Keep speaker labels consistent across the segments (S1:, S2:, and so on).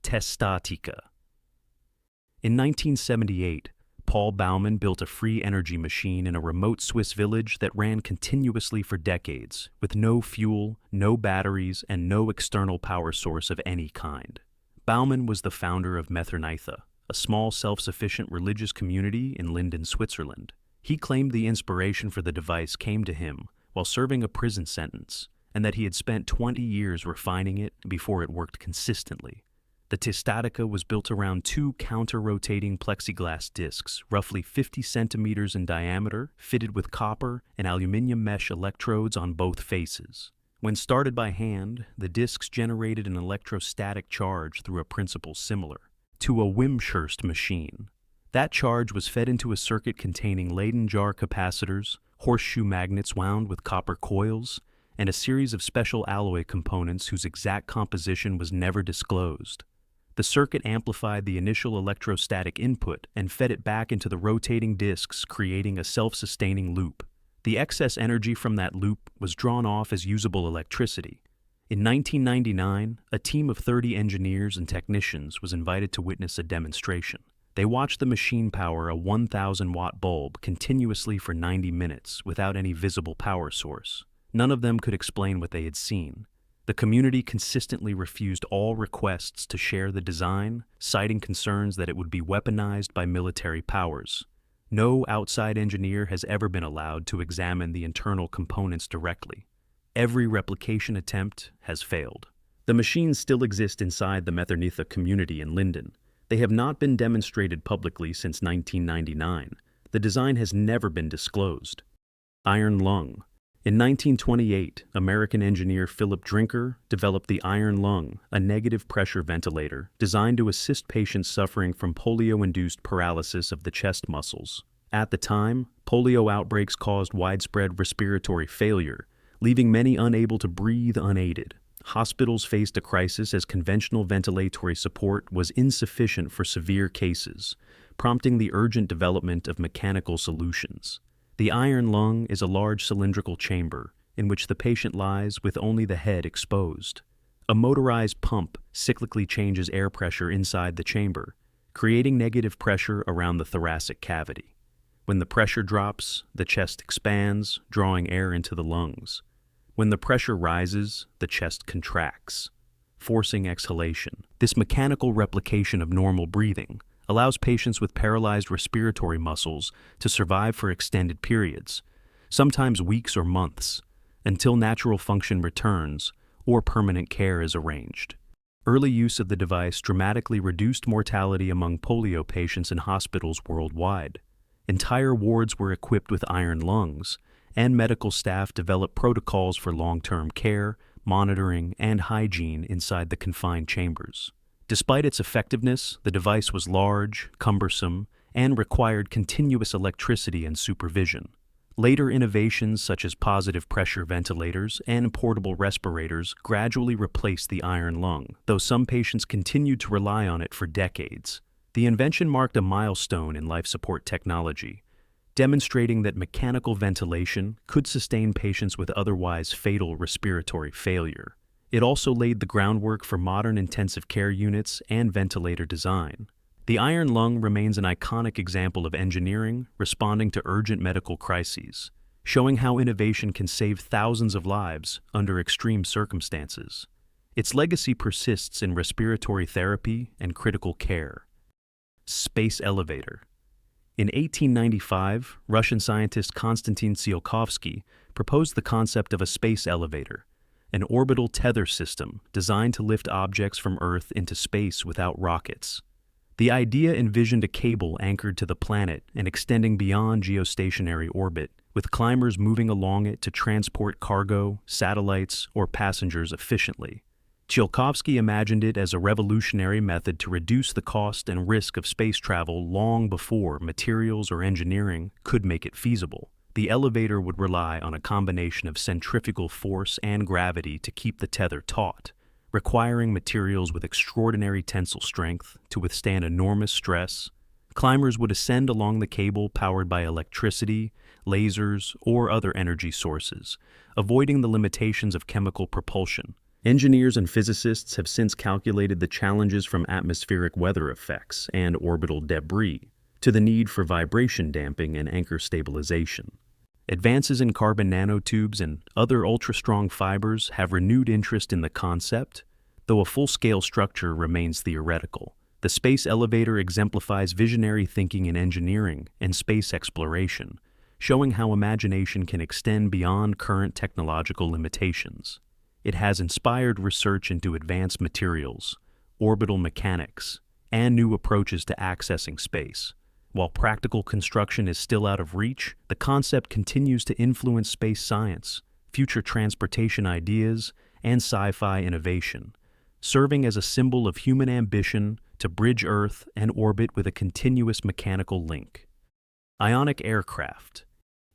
S1: Testatika. In 1978, Paul Baumann built a free energy machine in a remote Swiss village that ran continuously for decades, with no fuel, no batteries, and no external power source of any kind. Baumann was the founder of Methernitha, a small self-sufficient religious community in Linden, Switzerland. He claimed the inspiration for the device came to him while serving a prison sentence, and that he had spent 20 years refining it before it worked consistently. The Testatika was built around two counter-rotating plexiglass discs, roughly 50 centimeters in diameter, fitted with copper and aluminum mesh electrodes on both faces. When started by hand, the discs generated an electrostatic charge through a principle similar to a Wimshurst machine. That charge was fed into a circuit containing Leyden jar capacitors, horseshoe magnets wound with copper coils, and a series of special alloy components whose exact composition was never disclosed. The circuit amplified the initial electrostatic input and fed it back into the rotating discs, creating a self-sustaining loop. The excess energy from that loop was drawn off as usable electricity. In 1999, a team of 30 engineers and technicians was invited to witness a demonstration. They watched the machine power a 1,000-watt bulb continuously for 90 minutes without any visible power source. None of them could explain what they had seen. The community consistently refused all requests to share the design, citing concerns that it would be weaponized by military powers. No outside engineer has ever been allowed to examine the internal components directly. Every replication attempt has failed. The machines still exist inside the Methernitha community in Linden. They have not been demonstrated publicly since 1999. The design has never been disclosed. Iron lung. In 1928, American engineer Philip Drinker developed the iron lung, a negative pressure ventilator designed to assist patients suffering from polio-induced paralysis of the chest muscles. At the time, polio outbreaks caused widespread respiratory failure, leaving many unable to breathe unaided. Hospitals faced a crisis as conventional ventilatory support was insufficient for severe cases, prompting the urgent development of mechanical solutions. The iron lung is a large cylindrical chamber in which the patient lies with only the head exposed. A motorized pump cyclically changes air pressure inside the chamber, creating negative pressure around the thoracic cavity. When the pressure drops, the chest expands, drawing air into the lungs. When the pressure rises, the chest contracts, forcing exhalation. This mechanical replication of normal breathing allows patients with paralyzed respiratory muscles to survive for extended periods, sometimes weeks or months, until natural function returns or permanent care is arranged. Early use of the device dramatically reduced mortality among polio patients in hospitals worldwide. Entire wards were equipped with iron lungs, and medical staff developed protocols for long-term care, monitoring, and hygiene inside the confined chambers. Despite its effectiveness, the device was large, cumbersome, and required continuous electricity and supervision. Later innovations such as positive pressure ventilators and portable respirators gradually replaced the iron lung, though some patients continued to rely on it for decades. The invention marked a milestone in life support technology, demonstrating that mechanical ventilation could sustain patients with otherwise fatal respiratory failure. It also laid the groundwork for modern intensive care units and ventilator design. The iron lung remains an iconic example of engineering responding to urgent medical crises, showing how innovation can save thousands of lives under extreme circumstances. Its legacy persists in respiratory therapy and critical care. Space elevator. In 1895, Russian scientist Konstantin Tsiolkovsky proposed the concept of a space elevator, an orbital tether system designed to lift objects from Earth into space without rockets. The idea envisioned a cable anchored to the planet and extending beyond geostationary orbit, with climbers moving along it to transport cargo, satellites, or passengers efficiently. Tsiolkovsky imagined it as a revolutionary method to reduce the cost and risk of space travel long before materials or engineering could make it feasible. The elevator would rely on a combination of centrifugal force and gravity to keep the tether taut, requiring materials with extraordinary tensile strength to withstand enormous stress. Climbers would ascend along the cable powered by electricity, lasers, or other energy sources, avoiding the limitations of chemical propulsion. Engineers and physicists have since calculated the challenges from atmospheric weather effects and orbital debris to the need for vibration damping and anchor stabilization. Advances in carbon nanotubes and other ultra-strong fibers have renewed interest in the concept, though a full-scale structure remains theoretical. The space elevator exemplifies visionary thinking in engineering and space exploration, showing how imagination can extend beyond current technological limitations. It has inspired research into advanced materials, orbital mechanics, and new approaches to accessing space. While practical construction is still out of reach, the concept continues to influence space science, future transportation ideas, and sci-fi innovation, serving as a symbol of human ambition to bridge Earth and orbit with a continuous mechanical link. Ionic aircraft.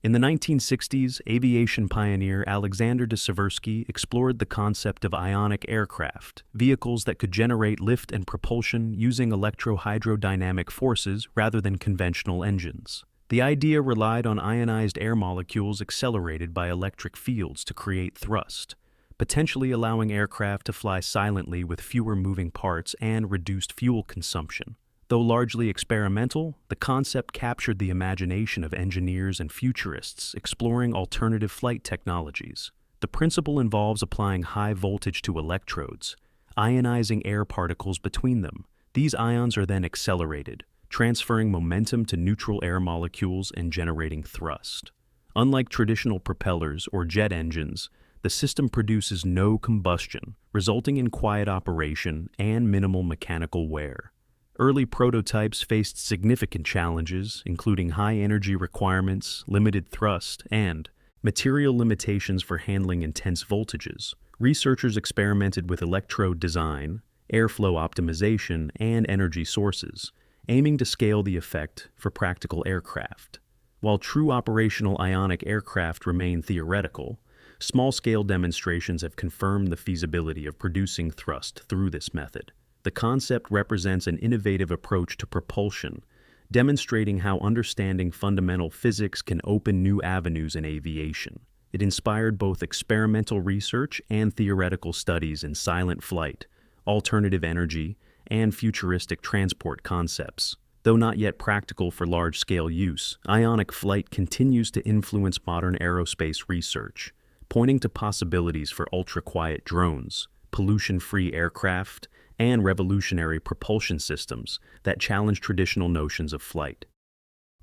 S1: In the 1960s, aviation pioneer Alexander de Seversky explored the concept of ionic aircraft, vehicles that could generate lift and propulsion using electro-hydrodynamic forces rather than conventional engines. The idea relied on ionized air molecules accelerated by electric fields to create thrust, potentially allowing aircraft to fly silently with fewer moving parts and reduced fuel consumption. Though largely experimental, the concept captured the imagination of engineers and futurists exploring alternative flight technologies. The principle involves applying high voltage to electrodes, ionizing air particles between them. These ions are then accelerated, transferring momentum to neutral air molecules and generating thrust. Unlike traditional propellers or jet engines, the system produces no combustion, resulting in quiet operation and minimal mechanical wear. Early prototypes faced significant challenges, including high energy requirements, limited thrust, and material limitations for handling intense voltages. Researchers experimented with electrode design, airflow optimization, and energy sources, aiming to scale the effect for practical aircraft. While true operational ionic aircraft remain theoretical, small-scale demonstrations have confirmed the feasibility of producing thrust through this method. The concept represents an innovative approach to propulsion, demonstrating how understanding fundamental physics can open new avenues in aviation. It inspired both experimental research and theoretical studies in silent flight, alternative energy, and futuristic transport concepts. Though not yet practical for large-scale use, ionic flight continues to influence modern aerospace research, pointing to possibilities for ultra-quiet drones, pollution-free aircraft, and revolutionary propulsion systems that challenge traditional notions of flight.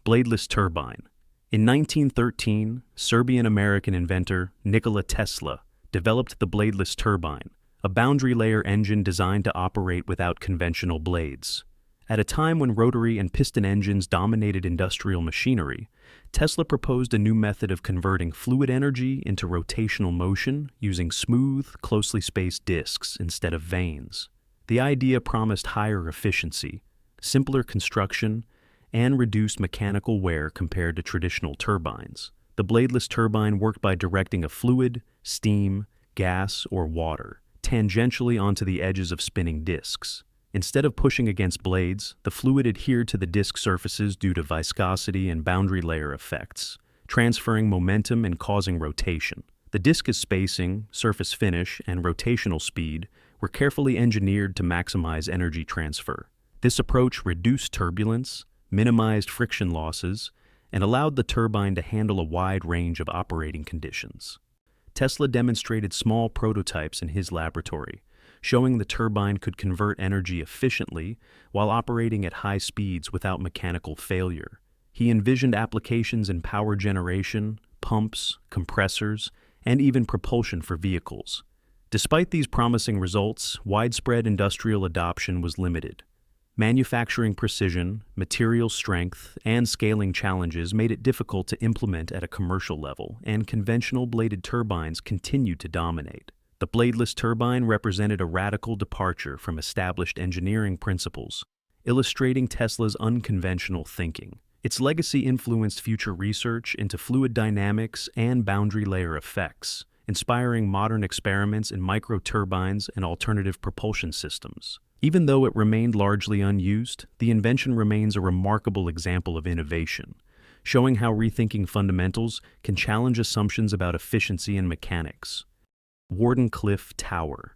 S1: Bladeless turbine. In 1913, Serbian-American inventor Nikola Tesla developed the bladeless turbine, a boundary layer engine designed to operate without conventional blades. At a time when rotary and piston engines dominated industrial machinery, Tesla proposed a new method of converting fluid energy into rotational motion using smooth, closely spaced disks instead of vanes. The idea promised higher efficiency, simpler construction, and reduced mechanical wear compared to traditional turbines. The bladeless turbine worked by directing a fluid, steam, gas, or water tangentially onto the edges of spinning disks. Instead of pushing against blades, the fluid adhered to the disk surfaces due to viscosity and boundary layer effects, transferring momentum and causing rotation. The disc's spacing, surface finish, and rotational speed were carefully engineered to maximize energy transfer. This approach reduced turbulence, minimized friction losses, and allowed the turbine to handle a wide range of operating conditions. Tesla demonstrated small prototypes in his laboratory, showing the turbine could convert energy efficiently while operating at high speeds without mechanical failure. He envisioned applications in power generation, pumps, compressors, and even propulsion for vehicles. Despite these promising results, widespread industrial adoption was limited. Manufacturing precision, material strength, and scaling challenges made it difficult to implement at a commercial level, and conventional bladed turbines continued to dominate. The bladeless turbine represented a radical departure from established engineering principles, illustrating Tesla's unconventional thinking. Its legacy influenced future research into fluid dynamics and boundary layer effects, inspiring modern experiments in microturbines and alternative propulsion systems. Even though it remained largely unused, the invention remains a remarkable example of innovation, showing how rethinking fundamentals can challenge assumptions about efficiency and mechanics. Wardenclyffe Tower.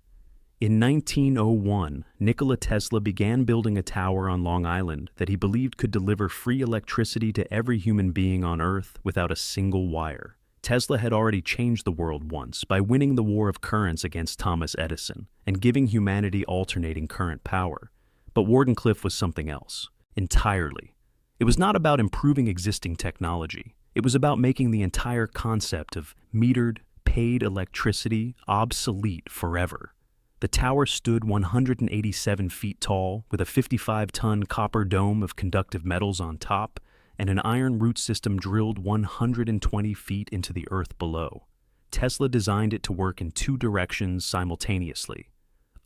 S1: In 1901, Nikola Tesla began building a tower on Long Island that he believed could deliver free electricity to every human being on Earth without a single wire. Tesla had already changed the world once by winning the war of currents against Thomas Edison and giving humanity alternating current power. But Wardenclyffe was something else, entirely. It was not about improving existing technology. It was about making the entire concept of metered, paid electricity obsolete forever. The tower stood 187 feet tall, with a 55-ton copper dome of conductive metals on top, and an iron root system drilled 120 feet into the earth below. Tesla designed it to work in two directions simultaneously.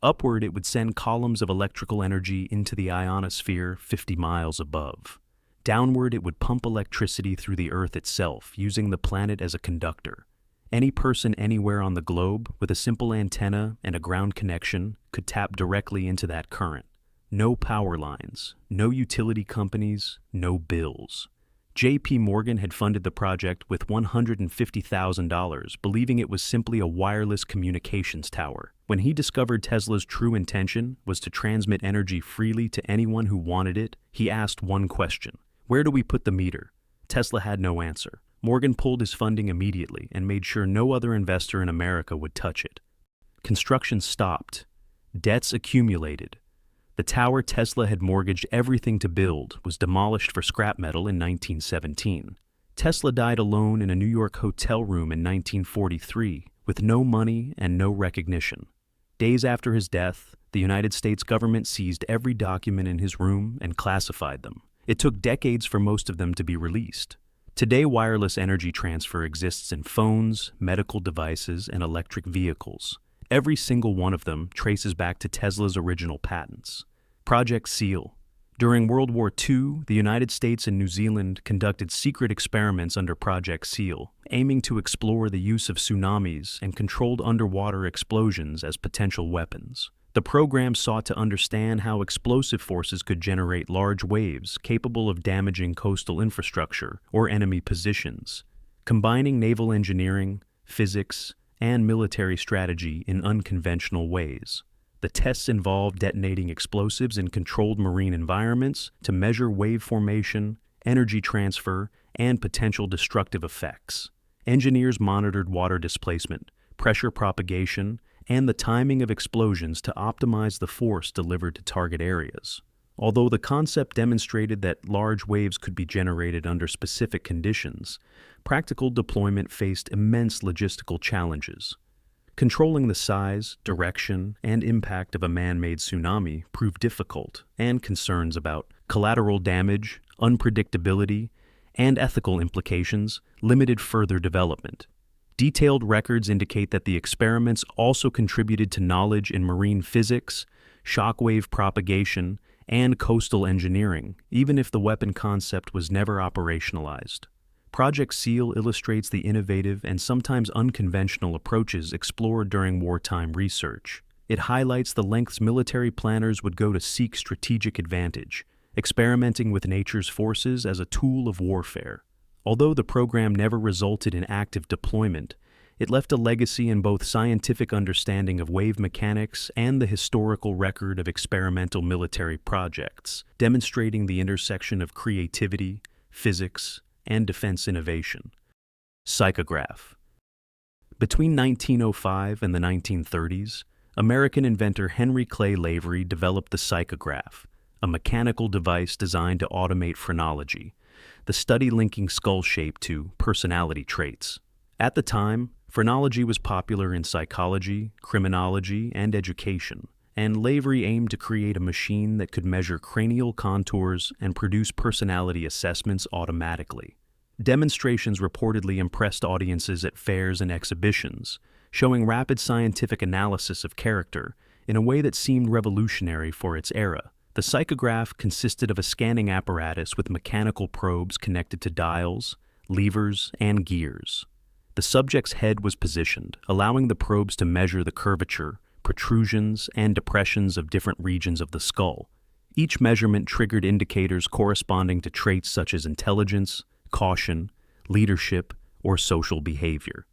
S1: Upward, it would send columns of electrical energy into the ionosphere 50 miles above. Downward, it would pump electricity through the Earth itself, using the planet as a conductor. Any person anywhere on the globe with a simple antenna and a ground connection could tap directly into that current. No power lines, no utility companies, no bills. J.P. Morgan had funded the project with $150,000, believing it was simply a wireless communications tower. When he discovered Tesla's true intention was to transmit energy freely to anyone who wanted it, he asked one question: where do we put the meter? Tesla had no answer. Morgan pulled his funding immediately and made sure no other investor in America would touch it. Construction stopped. Debts accumulated. The tower Tesla had mortgaged everything to build was demolished for scrap metal in 1917. Tesla died alone in a New York hotel room in 1943 with no money and no recognition. Days after his death, the United States government seized every document in his room and classified them. It took decades for most of them to be released. Today, wireless energy transfer exists in phones, medical devices, and electric vehicles. Every single one of them traces back to Tesla's original patents. Project SEAL. During World War II, the United States and New Zealand conducted secret experiments under Project SEAL, aiming to explore the use of tsunamis and controlled underwater explosions as potential weapons. The program sought to understand how explosive forces could generate large waves capable of damaging coastal infrastructure or enemy positions, combining naval engineering, physics, and military strategy in unconventional ways. The tests involved detonating explosives in controlled marine environments to measure wave formation, energy transfer, and potential destructive effects. Engineers monitored water displacement, pressure propagation, and the timing of explosions to optimize the force delivered to target areas. Although the concept demonstrated that large waves could be generated under specific conditions, practical deployment faced immense logistical challenges. Controlling the size, direction, and impact of a man-made tsunami proved difficult, and concerns about collateral damage, unpredictability, and ethical implications limited further development. Detailed records indicate that the experiments also contributed to knowledge in marine physics, shockwave propagation, and coastal engineering, even if the weapon concept was never operationalized. Project SEAL illustrates the innovative and sometimes unconventional approaches explored during wartime research. It highlights the lengths military planners would go to seek strategic advantage, experimenting with nature's forces as a tool of warfare. Although the program never resulted in active deployment, it left a legacy in both scientific understanding of wave mechanics and the historical record of experimental military projects, demonstrating the intersection of creativity, physics, and defense innovation. Psychograph. Between 1905 and the 1930s, American inventor Henry Clay Lavery developed the psychograph, a mechanical device designed to automate phrenology, the study linking skull shape to personality traits. At the time, phrenology was popular in psychology, criminology, and education, and Lavery aimed to create a machine that could measure cranial contours and produce personality assessments automatically. Demonstrations reportedly impressed audiences at fairs and exhibitions, showing rapid scientific analysis of character in a way that seemed revolutionary for its era. The psychograph consisted of a scanning apparatus with mechanical probes connected to dials, levers, and gears. The subject's head was positioned, allowing the probes to measure the curvature, protrusions, and depressions of different regions of the skull. Each measurement triggered indicators corresponding to traits such as intelligence, caution, leadership, or social behavior.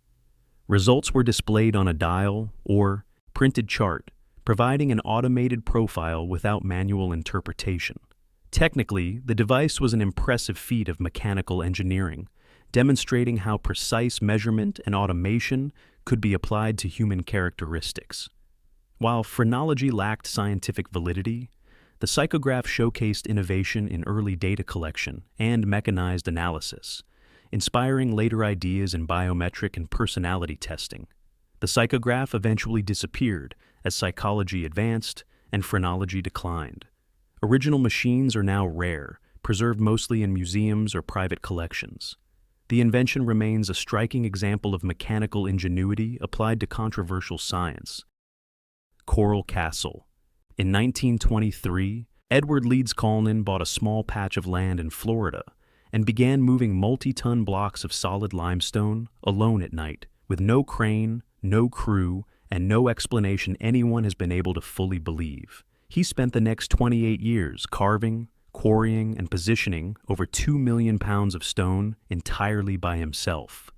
S1: Results were displayed on a dial or printed chart, providing an automated profile without manual interpretation. Technically, the device was an impressive feat of mechanical engineering, demonstrating how precise measurement and automation could be applied to human characteristics. While phrenology lacked scientific validity, the Psychograph showcased innovation in early data collection and mechanized analysis, inspiring later ideas in biometric and personality testing. The Psychograph eventually disappeared as psychology advanced and phrenology declined. Original machines are now rare, preserved mostly in museums or private collections. The invention remains a striking example of mechanical ingenuity applied to controversial science. Coral Castle. In 1923, Edward Leeds Cullinan bought a small patch of land in Florida and began moving multi-ton blocks of solid limestone alone at night, with no crane, no crew, and no explanation anyone has been able to fully believe. He spent the next 28 years carving, quarrying, and positioning over 2 million pounds of stone entirely by himself,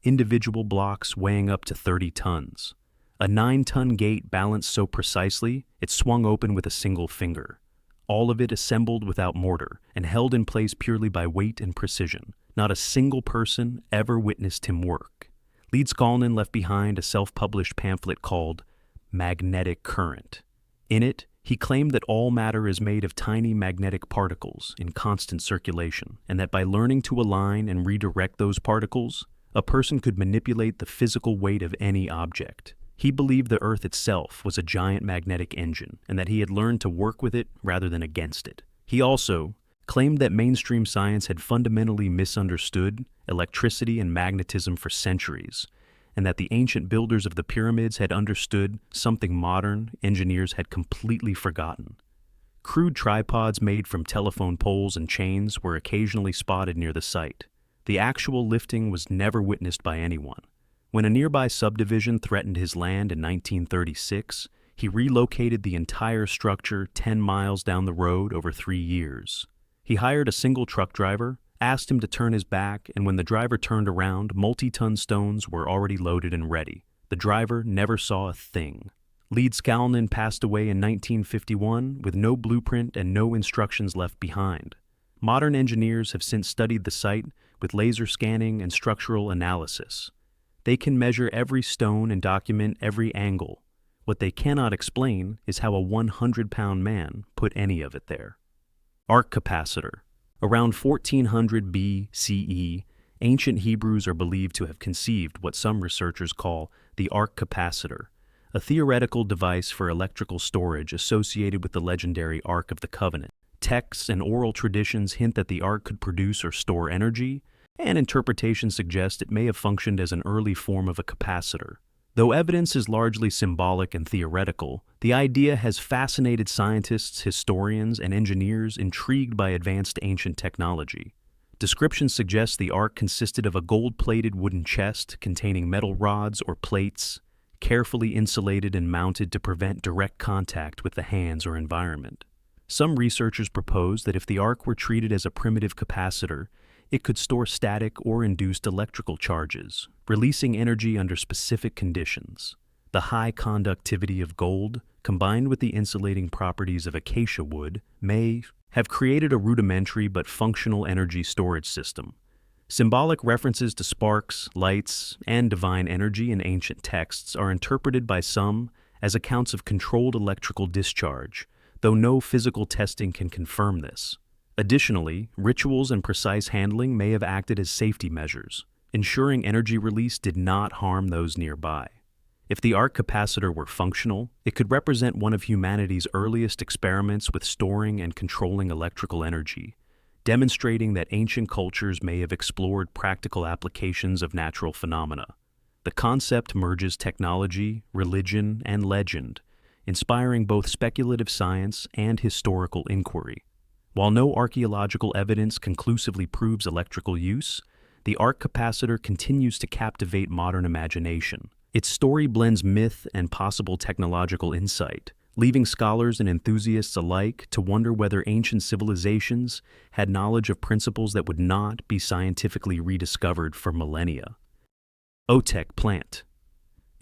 S1: individual blocks weighing up to 30 tons. A 9-ton gate balanced so precisely it swung open with a single finger. All of it assembled without mortar and held in place purely by weight and precision. Not a single person ever witnessed him work. Leeds Cullinan left behind a self-published pamphlet called Magnetic Current. In it, he claimed that all matter is made of tiny magnetic particles in constant circulation, and that by learning to align and redirect those particles, a person could manipulate the physical weight of any object. He believed the Earth itself was a giant magnetic engine, and that he had learned to work with it rather than against it. He also claimed that mainstream science had fundamentally misunderstood electricity and magnetism for centuries, and that the ancient builders of the pyramids had understood something modern engineers had completely forgotten. Crude tripods made from telephone poles and chains were occasionally spotted near the site. The actual lifting was never witnessed by anyone. When a nearby subdivision threatened his land in 1936, he relocated the entire structure 10 miles down the road over 3 years. He hired a single truck driver, asked him to turn his back, and when the driver turned around, multi-ton stones were already loaded and ready. The driver never saw a thing. Leeds Cullinan passed away in 1951 with no blueprint and no instructions left behind. Modern engineers have since studied the site with laser scanning and structural analysis. They can measure every stone and document every angle. What they cannot explain is how a 100-pound man put any of it there. Arc capacitor. Around 1400 BCE, ancient Hebrews are believed to have conceived what some researchers call the arc capacitor, a theoretical device for electrical storage associated with the legendary Ark of the Covenant. Texts and oral traditions hint that the ark could produce or store energy, and interpretations suggest it may have functioned as an early form of a capacitor. Though evidence is largely symbolic and theoretical, the idea has fascinated scientists, historians, and engineers intrigued by advanced ancient technology. Descriptions suggest the ark consisted of a gold-plated wooden chest containing metal rods or plates, carefully insulated and mounted to prevent direct contact with the hands or environment. Some researchers propose that if the ark were treated as a primitive capacitor, it could store static or induced electrical charges, releasing energy under specific conditions. The high conductivity of gold, combined with the insulating properties of acacia wood, may have created a rudimentary but functional energy storage system. Symbolic references to sparks, lights, and divine energy in ancient texts are interpreted by some as accounts of controlled electrical discharge, though no physical testing can confirm this. Additionally, rituals and precise handling may have acted as safety measures, ensuring energy release did not harm those nearby. If the arc capacitor were functional, it could represent one of humanity's earliest experiments with storing and controlling electrical energy, demonstrating that ancient cultures may have explored practical applications of natural phenomena. The concept merges technology, religion, and legend, inspiring both speculative science and historical inquiry. While no archaeological evidence conclusively proves electrical use, the arc capacitor continues to captivate modern imagination. Its story blends myth and possible technological insight, leaving scholars and enthusiasts alike to wonder whether ancient civilizations had knowledge of principles that would not be scientifically rediscovered for millennia. OTEC plant.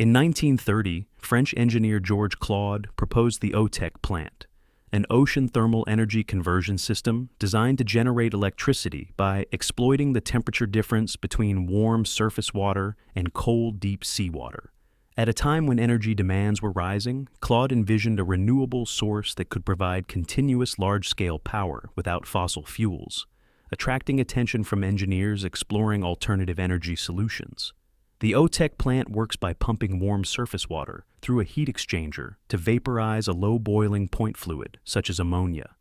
S1: In 1930, French engineer Georges Claude proposed the OTEC plant, an ocean thermal energy conversion system designed to generate electricity by exploiting the temperature difference between warm surface water and cold deep seawater. At a time when energy demands were rising, Claude envisioned a renewable source that could provide continuous large-scale power without fossil fuels, attracting attention from engineers exploring alternative energy solutions. The OTEC plant works by pumping warm surface water through a heat exchanger to vaporize a low-boiling point fluid, such as ammonia.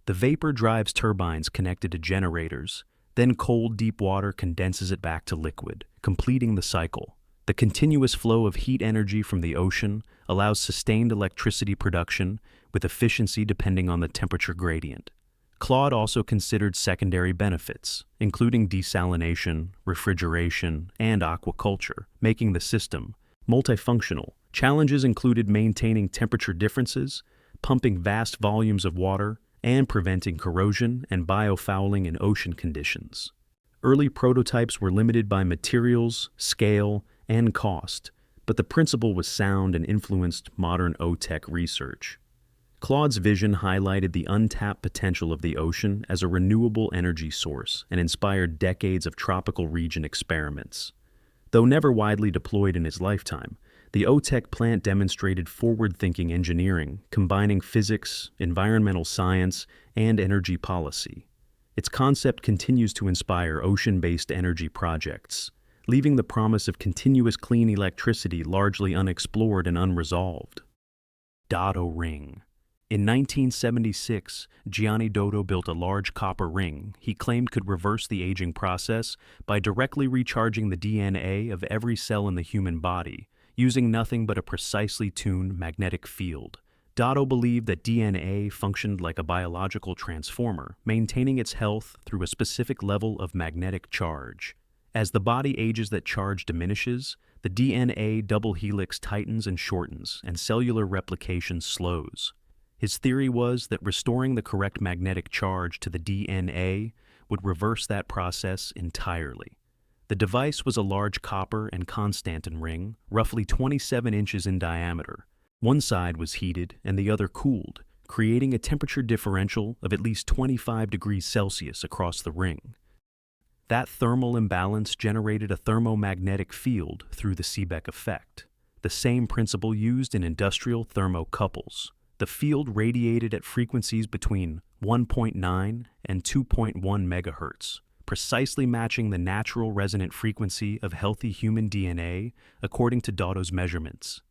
S1: The vapor drives turbines connected to generators, then cold, deep water condenses it back to liquid, completing the cycle. The continuous flow of heat energy from the ocean allows sustained electricity production with efficiency depending on the temperature gradient. Claude also considered secondary benefits, including desalination, refrigeration, and aquaculture, making the system multifunctional. Challenges included maintaining temperature differences, pumping vast volumes of water, and preventing corrosion and biofouling in ocean conditions. Early prototypes were limited by materials, scale, and cost, but the principle was sound and influenced modern OTEC research. Claude's vision highlighted the untapped potential of the ocean as a renewable energy source and inspired decades of tropical region experiments. Though never widely deployed in his lifetime, the OTEC plant demonstrated forward-thinking engineering, combining physics, environmental science, and energy policy. Its concept continues to inspire ocean-based energy projects, leaving the promise of continuous clean electricity largely unexplored and unresolved. Doto ring. In 1976, Gianni Doto built a large copper ring he claimed could reverse the aging process by directly recharging the DNA of every cell in the human body, using nothing but a precisely tuned magnetic field. Doto believed that DNA functioned like a biological transformer, maintaining its health through a specific level of magnetic charge. As the body ages, that charge diminishes, the DNA double helix tightens and shortens, and cellular replication slows. His theory was that restoring the correct magnetic charge to the DNA would reverse that process entirely. The device was a large copper and constantan ring, roughly 27 inches in diameter. One side was heated and the other cooled, creating a temperature differential of at least 25 degrees Celsius across the ring. That thermal imbalance generated a thermomagnetic field through the Seebeck effect, the same principle used in industrial thermocouples. The field radiated at frequencies between 1.9 and 2.1 megahertz, precisely matching the natural resonant frequency of healthy human DNA according to Doto's measurements.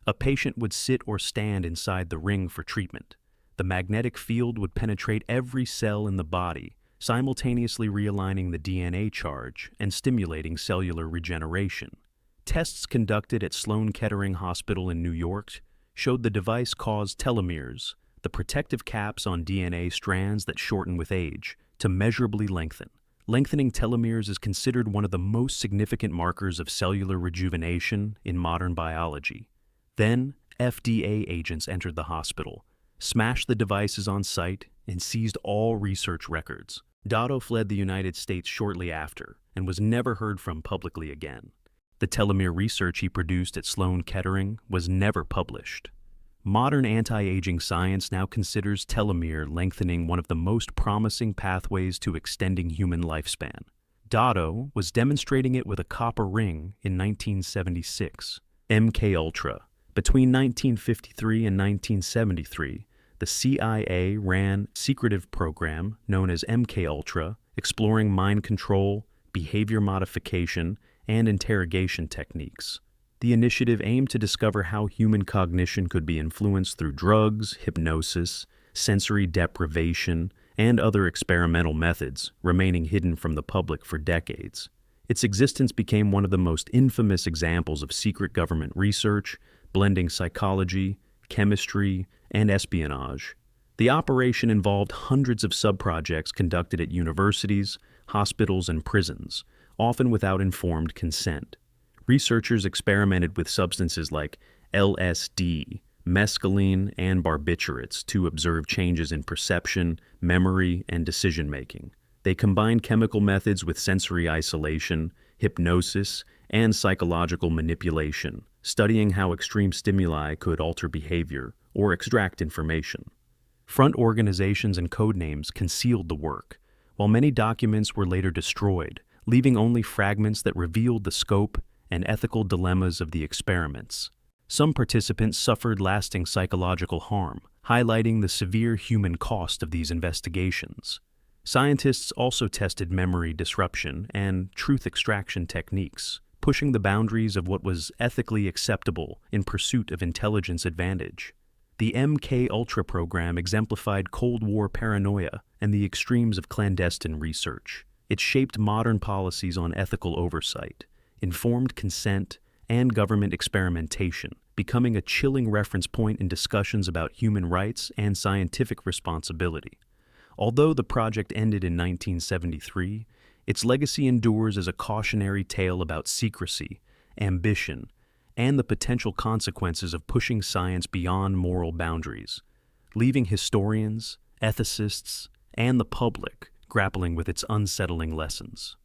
S1: A patient would sit or stand inside the ring for treatment. The magnetic field would penetrate every cell in the body, simultaneously realigning the DNA charge and stimulating cellular regeneration. Tests conducted at Sloan Kettering Hospital in New York showed the device caused telomeres, the protective caps on DNA strands that shorten with age, to measurably lengthen. Lengthening telomeres is considered one of the most significant markers of cellular rejuvenation in modern biology. Then, FDA agents entered the hospital, smashed the devices on site, and seized all research records. Doto fled the United States shortly after and was never heard from publicly again. The telomere research he produced at Sloan Kettering was never published. Modern anti-aging science now considers telomere lengthening one of the most promising pathways to extending human lifespan. Doto was demonstrating it with a copper ring in 1976. MKUltra. Between 1953 and 1973, the CIA ran a secretive program known as MKUltra, exploring mind control, behavior modification, and interrogation techniques. The initiative aimed to discover how human cognition could be influenced through drugs, hypnosis, sensory deprivation, and other experimental methods, remaining hidden from the public for decades. Its existence became one of the most infamous examples of secret government research, blending psychology, chemistry, and espionage. The operation involved hundreds of sub-projects conducted at universities, hospitals, and prisons, often without informed consent. Researchers experimented with substances like LSD, mescaline, and barbiturates to observe changes in perception, memory, and decision-making. They combined chemical methods with sensory isolation, hypnosis, and psychological manipulation, studying how extreme stimuli could alter behavior or extract information. Front organizations and codenames concealed the work, while many documents were later destroyed, leaving only fragments that revealed the scope and ethical dilemmas of the experiments. Some participants suffered lasting psychological harm, highlighting the severe human cost of these investigations. Scientists also tested memory disruption and truth extraction techniques, pushing the boundaries of what was ethically acceptable in pursuit of intelligence advantage. The MKUltra program exemplified Cold War paranoia and the extremes of clandestine research. It shaped modern policies on ethical oversight, informed consent, and government experimentation, becoming a chilling reference point in discussions about human rights and scientific responsibility. Although the project ended in 1973, its legacy endures as a cautionary tale about secrecy, ambition, and the potential consequences of pushing science beyond moral boundaries, leaving historians, ethicists, and the public grappling with its unsettling lessons.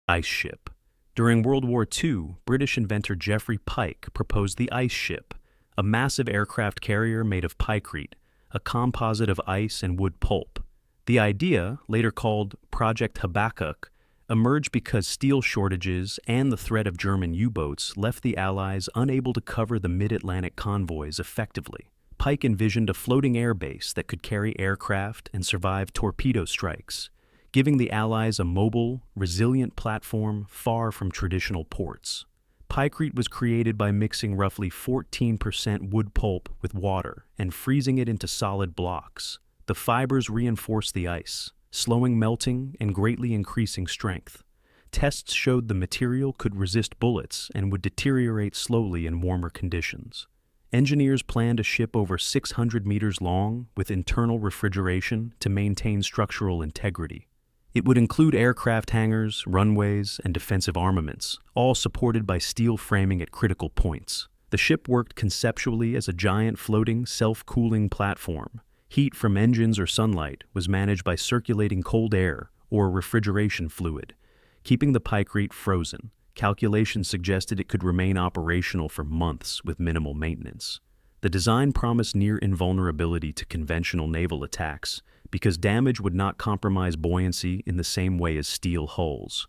S1: Ice ship. During World War II, British inventor Geoffrey Pyke proposed the ice ship, a massive aircraft carrier made of Pykrete, a composite of ice and wood pulp. The idea, later called Project Habakkuk, emerged because steel shortages and the threat of German U-boats left the Allies unable to cover the mid-Atlantic convoys effectively. Pyke envisioned a floating air base that could carry aircraft and survive torpedo strikes, giving the Allies a mobile, resilient platform far from traditional ports. Pykrete was created by mixing roughly 14% wood pulp with water and freezing it into solid blocks. The fibers reinforced the ice, slowing melting and greatly increasing strength. Tests showed the material could resist bullets and would deteriorate slowly in warmer conditions. Engineers planned a ship over 600 meters long with internal refrigeration to maintain structural integrity. It would include aircraft hangars, runways, and defensive armaments, all supported by steel framing at critical points. The ship worked conceptually as a giant floating, self-cooling platform. Heat from engines or sunlight was managed by circulating cold air or refrigeration fluid, keeping the Pykrete frozen. Calculations suggested it could remain operational for months with minimal maintenance. The design promised near invulnerability to conventional naval attacks because damage would not compromise buoyancy in the same way as steel hulls.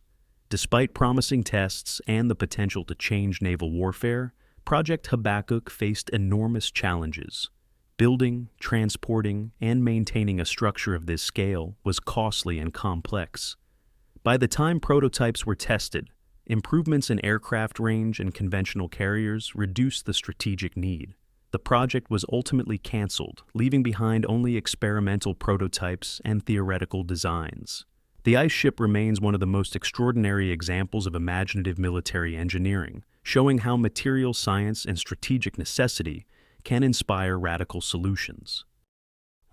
S1: Despite promising tests and the potential to change naval warfare, Project Habakkuk faced enormous challenges. Building, transporting, and maintaining a structure of this scale was costly and complex. By the time prototypes were tested, improvements in aircraft range and conventional carriers reduced the strategic need. The project was ultimately canceled, leaving behind only experimental prototypes and theoretical designs. The ice ship remains one of the most extraordinary examples of imaginative military engineering, showing how material science and strategic necessity can inspire radical solutions.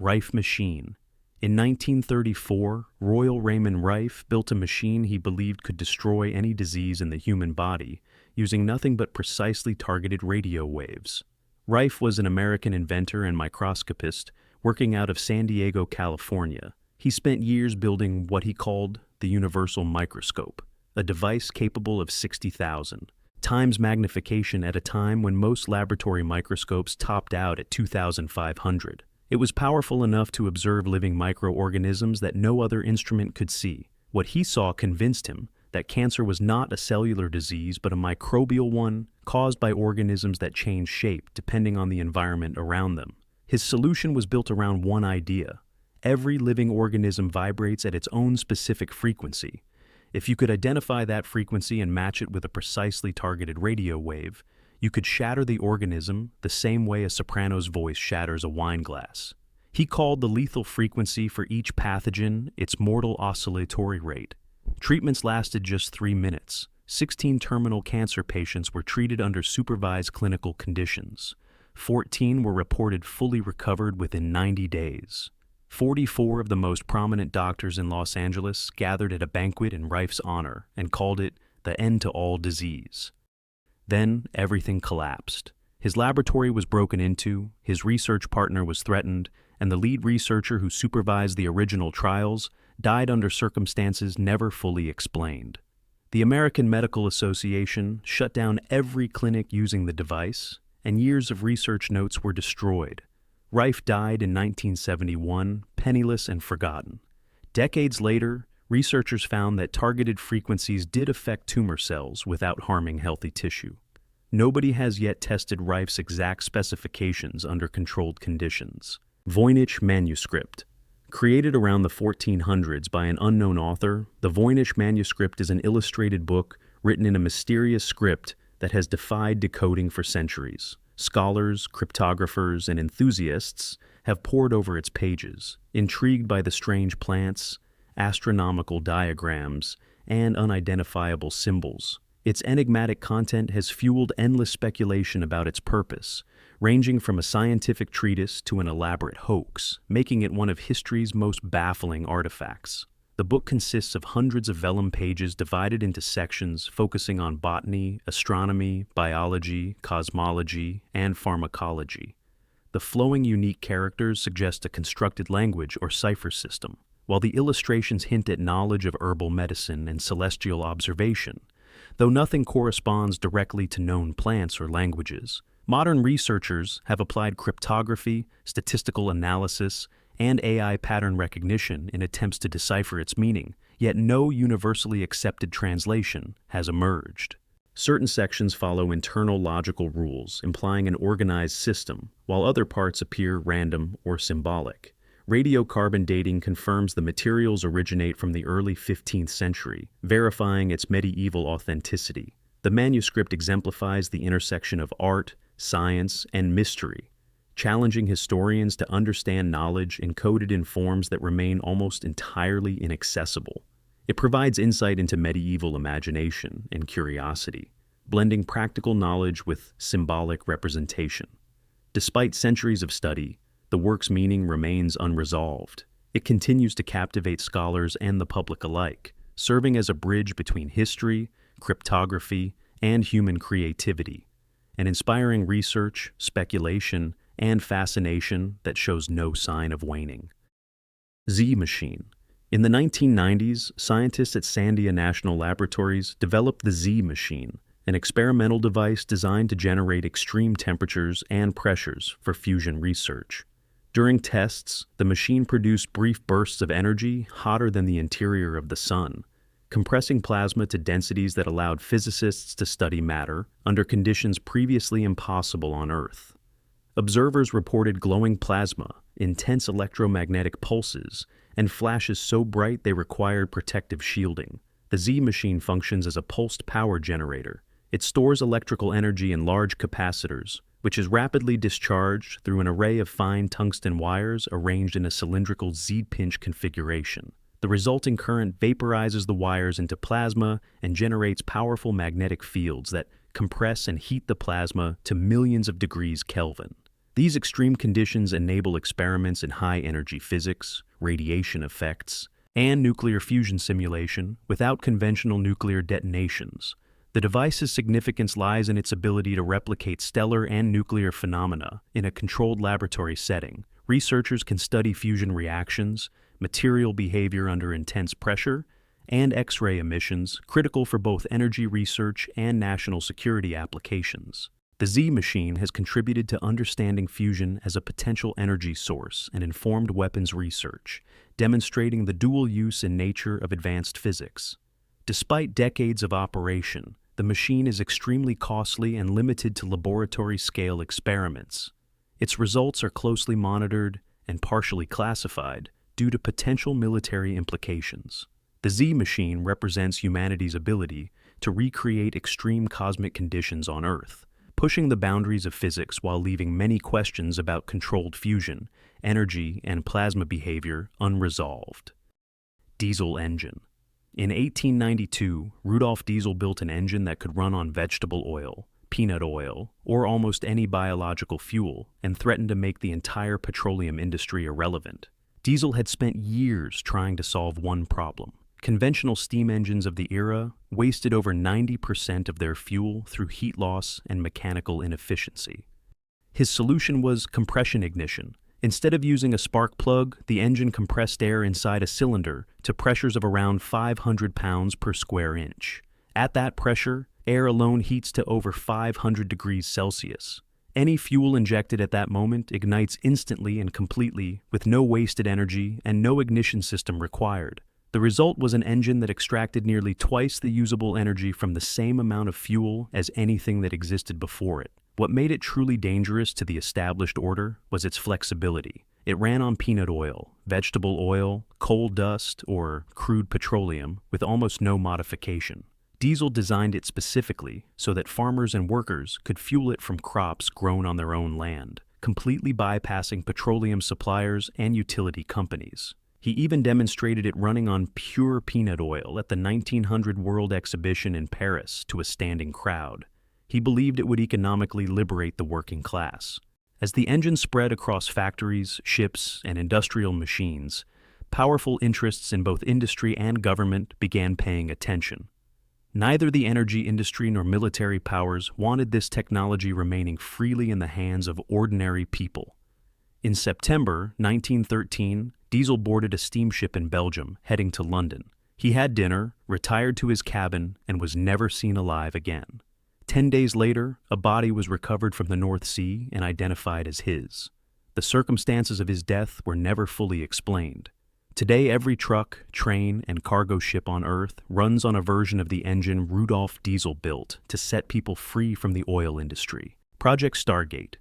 S1: Rife machine. In 1934, Royal Raymond Rife built a machine he believed could destroy any disease in the human body using nothing but precisely targeted radio waves. Rife was an American inventor and microscopist working out of San Diego, California. He spent years building what he called the universal microscope, a device capable of 60,000 times magnification at a time when most laboratory microscopes topped out at 2,500. It was powerful enough to observe living microorganisms that no other instrument could see. What he saw convinced him that cancer was not a cellular disease but a microbial one caused by organisms that change shape depending on the environment around them. His solution was built around one idea. Every living organism vibrates at its own specific frequency. If you could identify that frequency and match it with a precisely targeted radio wave, you could shatter the organism the same way a soprano's voice shatters a wine glass. He called the lethal frequency for each pathogen its mortal oscillatory rate. Treatments lasted just 3 minutes. 16 terminal cancer patients were treated under supervised clinical conditions. 14 were reported fully recovered within 90 days. 44 of the most prominent doctors in Los Angeles gathered at a banquet in Rife's honor and called it the end to all disease. Then everything collapsed. His laboratory was broken into, his research partner was threatened, and the lead researcher who supervised the original trials died under circumstances never fully explained. The American Medical Association shut down every clinic using the device, and years of research notes were destroyed. Rife died in 1971, penniless and forgotten. Decades later, researchers found that targeted frequencies did affect tumor cells without harming healthy tissue. Nobody has yet tested Rife's exact specifications under controlled conditions. Voynich manuscript. Created around the 1400s by an unknown author, the Voynich manuscript is an illustrated book written in a mysterious script that has defied decoding for centuries. Scholars, cryptographers, and enthusiasts have pored over its pages, intrigued by the strange plants, astronomical diagrams, and unidentifiable symbols. Its enigmatic content has fueled endless speculation about its purpose, ranging from a scientific treatise to an elaborate hoax, making it one of history's most baffling artifacts. The book consists of hundreds of vellum pages divided into sections focusing on botany, astronomy, biology, cosmology, and pharmacology. The flowing, unique characters suggest a constructed language or cipher system, while the illustrations hint at knowledge of herbal medicine and celestial observation, though nothing corresponds directly to known plants or languages. Modern researchers have applied cryptography, statistical analysis, and AI pattern recognition in attempts to decipher its meaning, yet no universally accepted translation has emerged. Certain sections follow internal logical rules, implying an organized system, while other parts appear random or symbolic. Radiocarbon dating confirms the materials originate from the early 15th century, verifying its medieval authenticity. The manuscript exemplifies the intersection of art, science, and mystery, challenging historians to understand knowledge encoded in forms that remain almost entirely inaccessible. It provides insight into medieval imagination and curiosity, blending practical knowledge with symbolic representation. Despite centuries of study, the work's meaning remains unresolved. It continues to captivate scholars and the public alike, serving as a bridge between history, cryptography, and human creativity, an inspiring research, speculation, and fascination that shows no sign of waning. Z-machine. In the 1990s, scientists at Sandia National Laboratories developed the Z-machine, an experimental device designed to generate extreme temperatures and pressures for fusion research. During tests, the machine produced brief bursts of energy hotter than the interior of the sun, compressing plasma to densities that allowed physicists to study matter under conditions previously impossible on Earth. Observers reported glowing plasma, intense electromagnetic pulses, and flashes so bright they required protective shielding. The Z-machine functions as a pulsed power generator. It stores electrical energy in large capacitors, which is rapidly discharged through an array of fine tungsten wires arranged in a cylindrical Z-pinch configuration. The resulting current vaporizes the wires into plasma and generates powerful magnetic fields that compress and heat the plasma to millions of degrees Kelvin. These extreme conditions enable experiments in high-energy physics, radiation effects, and nuclear fusion simulation without conventional nuclear detonations. The device's significance lies in its ability to replicate stellar and nuclear phenomena in a controlled laboratory setting. Researchers can study fusion reactions, material behavior under intense pressure, and X-ray emissions, critical for both energy research and national security applications. The Z-machine has contributed to understanding fusion as a potential energy source and informed weapons research, demonstrating the dual use and nature of advanced physics. Despite decades of operation, the machine is extremely costly and limited to laboratory-scale experiments. Its results are closely monitored and partially classified due to potential military implications. The Z-machine represents humanity's ability to recreate extreme cosmic conditions on Earth, pushing the boundaries of physics while leaving many questions about controlled fusion, energy, and plasma behavior unresolved. Diesel engine. In 1892, Rudolf Diesel built an engine that could run on vegetable oil, peanut oil, or almost any biological fuel, and threatened to make the entire petroleum industry irrelevant. Diesel had spent years trying to solve one problem. Conventional steam engines of the era wasted over 90% of their fuel through heat loss and mechanical inefficiency. His solution was compression ignition. Instead of using a spark plug, the engine compressed air inside a cylinder to pressures of around 500 pounds per square inch. At that pressure, air alone heats to over 500 degrees Celsius. Any fuel injected at that moment ignites instantly and completely, with no wasted energy and no ignition system required. The result was an engine that extracted nearly twice the usable energy from the same amount of fuel as anything that existed before it. What made it truly dangerous to the established order was its flexibility. It ran on peanut oil, vegetable oil, coal dust, or crude petroleum, with almost no modification. Diesel designed it specifically so that farmers and workers could fuel it from crops grown on their own land, completely bypassing petroleum suppliers and utility companies. He even demonstrated it running on pure peanut oil at the 1900 World Exhibition in Paris to a standing crowd. He believed it would economically liberate the working class. As the engine spread across factories, ships, and industrial machines, powerful interests in both industry and government began paying attention. Neither the energy industry nor military powers wanted this technology remaining freely in the hands of ordinary people. In September 1913, Diesel boarded a steamship in Belgium, heading to London. He had dinner, retired to his cabin, and was never seen alive again. 10 days later, a body was recovered from the North Sea and identified as his. The circumstances of his death were never fully explained. Today, every truck, train, and cargo ship on Earth runs on a version of the engine Rudolf Diesel built to set people free from the oil industry. Project Stargate.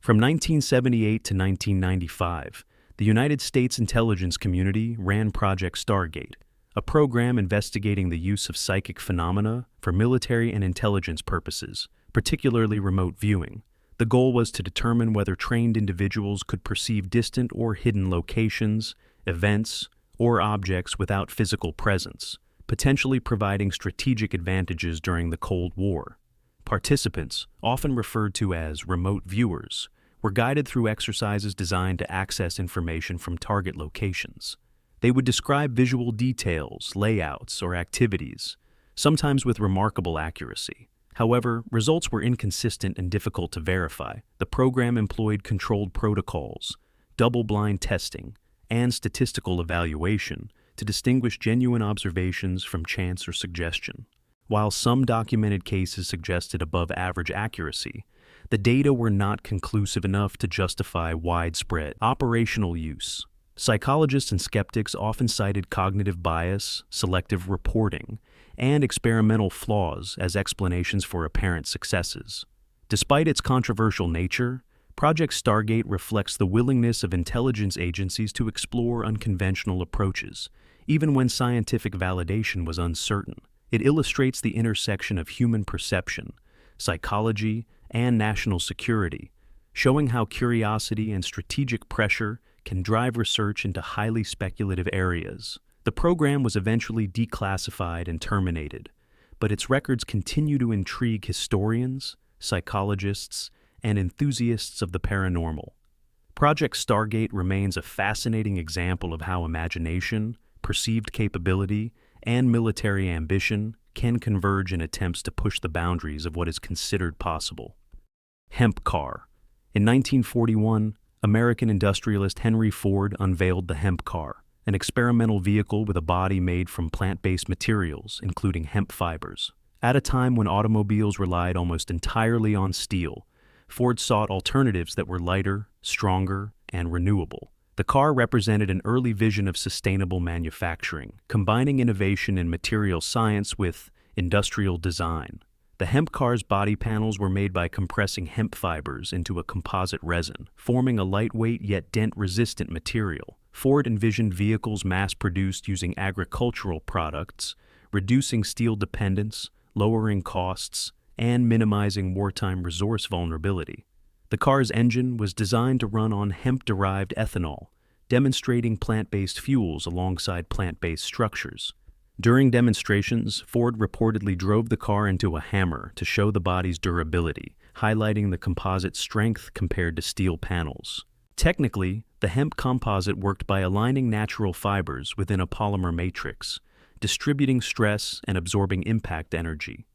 S1: From 1978 to 1995, the United States intelligence community ran Project Stargate, a program investigating the use of psychic phenomena for military and intelligence purposes, particularly remote viewing. The goal was to determine whether trained individuals could perceive distant or hidden locations, events, or objects without physical presence, potentially providing strategic advantages during the Cold War. Participants, often referred to as remote viewers, were guided through exercises designed to access information from target locations. They would describe visual details, layouts, or activities, sometimes with remarkable accuracy. However, results were inconsistent and difficult to verify. The program employed controlled protocols, double-blind testing, and statistical evaluation to distinguish genuine observations from chance or suggestion. While some documented cases suggested above-average accuracy, the data were not conclusive enough to justify widespread operational use. Psychologists and skeptics often cited cognitive bias, selective reporting, and experimental flaws as explanations for apparent successes. Despite its controversial nature, Project Stargate reflects the willingness of intelligence agencies to explore unconventional approaches, even when scientific validation was uncertain. It illustrates the intersection of human perception, psychology, and national security, showing how curiosity and strategic pressure can drive research into highly speculative areas. The program was eventually declassified and terminated, but its records continue to intrigue historians, psychologists, and enthusiasts of the paranormal. Project Stargate remains a fascinating example of how imagination, perceived capability, and military ambition can converge in attempts to push the boundaries of what is considered possible. Hemp car. In 1941, American industrialist Henry Ford unveiled the hemp car, an experimental vehicle with a body made from plant-based materials, including hemp fibers. At a time when automobiles relied almost entirely on steel, Ford sought alternatives that were lighter, stronger, and renewable. The car represented an early vision of sustainable manufacturing, combining innovation in material science with industrial design. The hemp car's body panels were made by compressing hemp fibers into a composite resin, forming a lightweight yet dent-resistant material. Ford envisioned vehicles mass-produced using agricultural products, reducing steel dependence, lowering costs, and minimizing wartime resource vulnerability. The car's engine was designed to run on hemp-derived ethanol, demonstrating plant-based fuels alongside plant-based structures. During demonstrations, Ford reportedly drove the car into a hammer to show the body's durability, highlighting the composite's strength compared to steel panels. Technically, the hemp composite worked by aligning natural fibers within a polymer matrix, distributing stress and absorbing impact energy.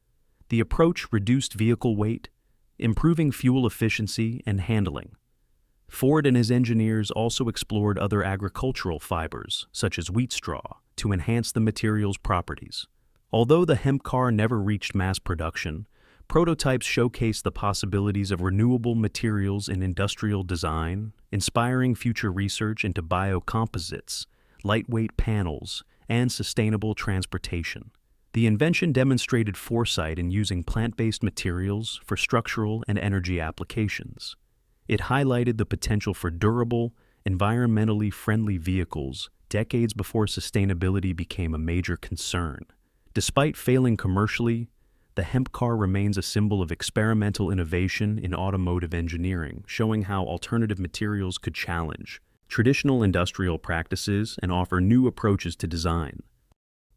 S1: The approach reduced vehicle weight, improving fuel efficiency and handling. Ford and his engineers also explored other agricultural fibers, such as wheat straw, to enhance the material's properties. Although the hemp car never reached mass production, prototypes showcased the possibilities of renewable materials in industrial design, inspiring future research into biocomposites, lightweight panels, and sustainable transportation. The invention demonstrated foresight in using plant-based materials for structural and energy applications. It highlighted the potential for durable, environmentally friendly vehicles decades before sustainability became a major concern. Despite failing commercially, the hemp car remains a symbol of experimental innovation in automotive engineering, showing how alternative materials could challenge traditional industrial practices and offer new approaches to design.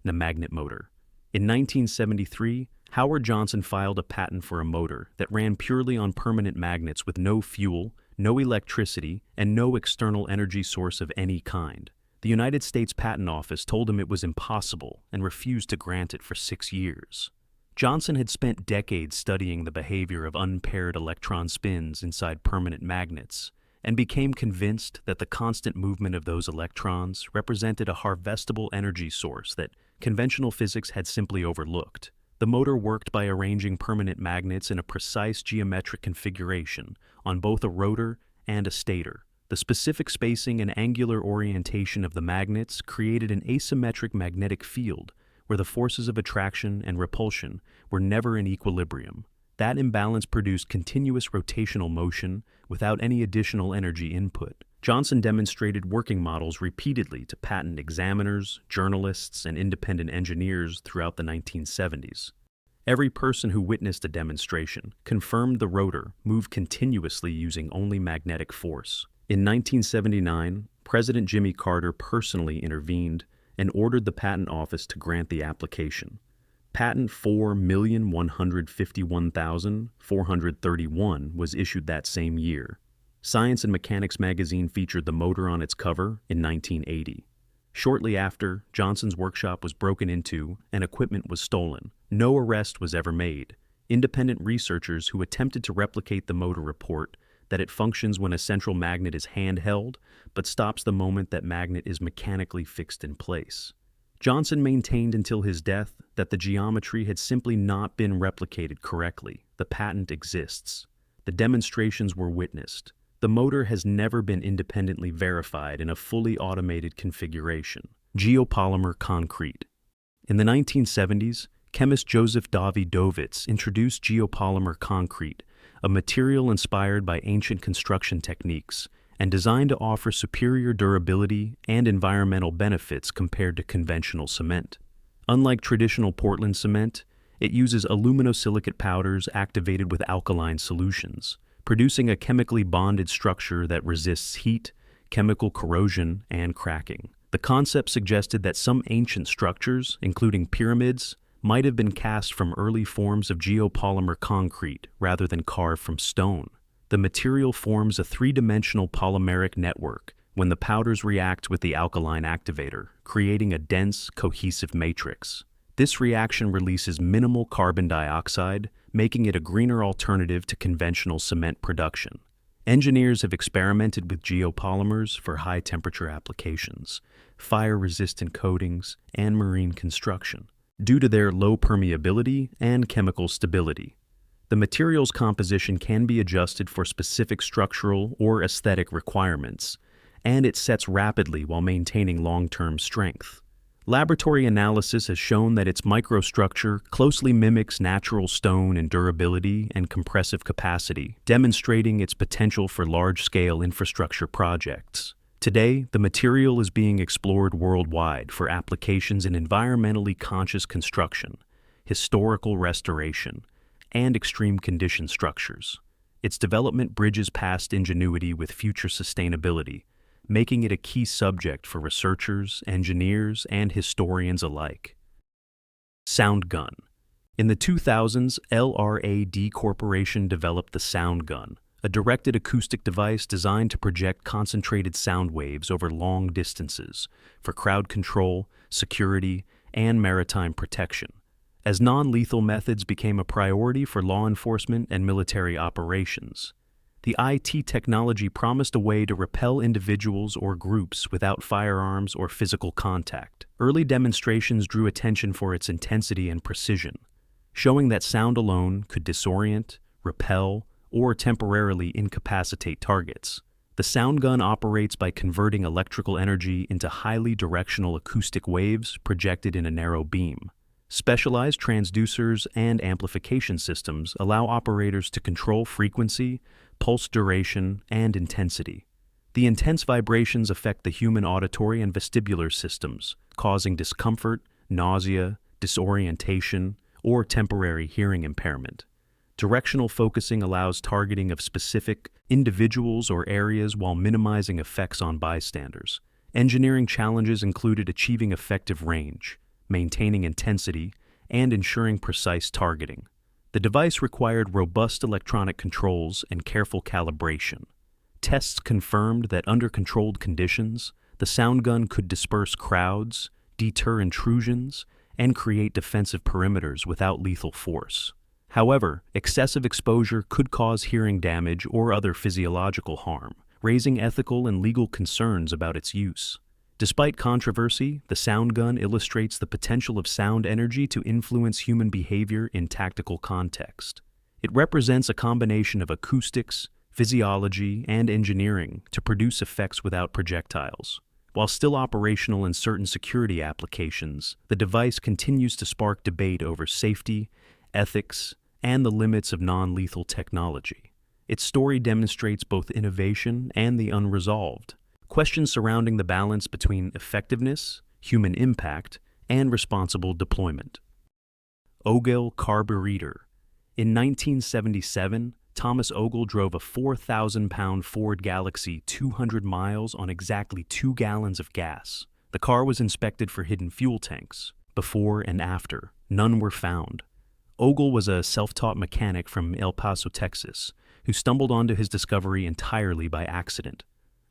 S1: The magnet motor. In 1973, Howard Johnson filed a patent for a motor that ran purely on permanent magnets with no fuel, no electricity, and no external energy source of any kind. The United States Patent Office told him it was impossible and refused to grant it for 6 years. Johnson had spent decades studying the behavior of unpaired electron spins inside permanent magnets and became convinced that the constant movement of those electrons represented a harvestable energy source that conventional physics had simply overlooked. The motor worked by arranging permanent magnets in a precise geometric configuration on both a rotor and a stator. The specific spacing and angular orientation of the magnets created an asymmetric magnetic field where the forces of attraction and repulsion were never in equilibrium. That imbalance produced continuous rotational motion without any additional energy input. Johnson demonstrated working models repeatedly to patent examiners, journalists, and independent engineers throughout the 1970s. Every person who witnessed a demonstration confirmed the rotor moved continuously using only magnetic force. In 1979, President Jimmy Carter personally intervened and ordered the Patent Office to grant the application. Patent 4,151,431 was issued that same year. Science and Mechanics magazine featured the motor on its cover in 1980. Shortly after, Johnson's workshop was broken into and equipment was stolen. No arrest was ever made. Independent researchers who attempted to replicate the motor report that it functions when a central magnet is handheld, but stops the moment that magnet is mechanically fixed in place. Johnson maintained until his death that the geometry had simply not been replicated correctly. The patent exists. The demonstrations were witnessed. The motor has never been independently verified in a fully automated configuration. Geopolymer concrete. In the 1970s, chemist Joseph Davidovits introduced geopolymer concrete, a material inspired by ancient construction techniques and designed to offer superior durability and environmental benefits compared to conventional cement. Unlike traditional Portland cement, it uses aluminosilicate powders activated with alkaline solutions, producing a chemically bonded structure that resists heat, chemical corrosion, and cracking. The concept suggested that some ancient structures, including pyramids, might have been cast from early forms of geopolymer concrete rather than carved from stone. The material forms a three-dimensional polymeric network when the powders react with the alkaline activator, creating a dense, cohesive matrix. This reaction releases minimal carbon dioxide, making it a greener alternative to conventional cement production. Engineers have experimented with geopolymers for high-temperature applications, fire-resistant coatings, and marine construction, due to their low permeability and chemical stability. The material's composition can be adjusted for specific structural or aesthetic requirements, and it sets rapidly while maintaining long-term strength. Laboratory analysis has shown that its microstructure closely mimics natural stone in durability and compressive capacity, demonstrating its potential for large-scale infrastructure projects. Today, the material is being explored worldwide for applications in environmentally conscious construction, historical restoration, and extreme condition structures. Its development bridges past ingenuity with future sustainability, making it a key subject for researchers, engineers, and historians alike. Sound gun. In the 2000s, LRAD Corporation developed the sound gun, a directed acoustic device designed to project concentrated sound waves over long distances for crowd control, security, and maritime protection. As non-lethal methods became a priority for law enforcement and military operations, The IT technology promised a way to repel individuals or groups without firearms or physical contact. Early demonstrations drew attention for its intensity and precision, showing that sound alone could disorient, repel, or temporarily incapacitate targets. The sound gun operates by converting electrical energy into highly directional acoustic waves projected in a narrow beam. Specialized transducers and amplification systems allow operators to control frequency, pulse duration, and intensity. The intense vibrations affect the human auditory and vestibular systems, causing discomfort, nausea, disorientation, or temporary hearing impairment. Directional focusing allows targeting of specific individuals or areas while minimizing effects on bystanders. Engineering challenges included achieving effective range, maintaining intensity, and ensuring precise targeting. The device required robust electronic controls and careful calibration. Tests confirmed that under controlled conditions, the sound gun could disperse crowds, deter intrusions, and create defensive perimeters without lethal force. However, excessive exposure could cause hearing damage or other physiological harm, raising ethical and legal concerns about its use. Despite controversy, the sound gun illustrates the potential of sound energy to influence human behavior in tactical context. It represents a combination of acoustics, physiology, and engineering to produce effects without projectiles. While still operational in certain security applications, the device continues to spark debate over safety, ethics, and the limits of non-lethal technology. Its story demonstrates both innovation and the unresolved. Questions surrounding the balance between effectiveness, human impact, and responsible deployment. Ogle carburetor. In 1977, Thomas Ogle drove a 4,000-pound Ford Galaxy 200 miles on exactly 2 gallons of gas. The car was inspected for hidden fuel tanks. Before and after, none were found. Ogle was a self-taught mechanic from El Paso, Texas, who stumbled onto his discovery entirely by accident.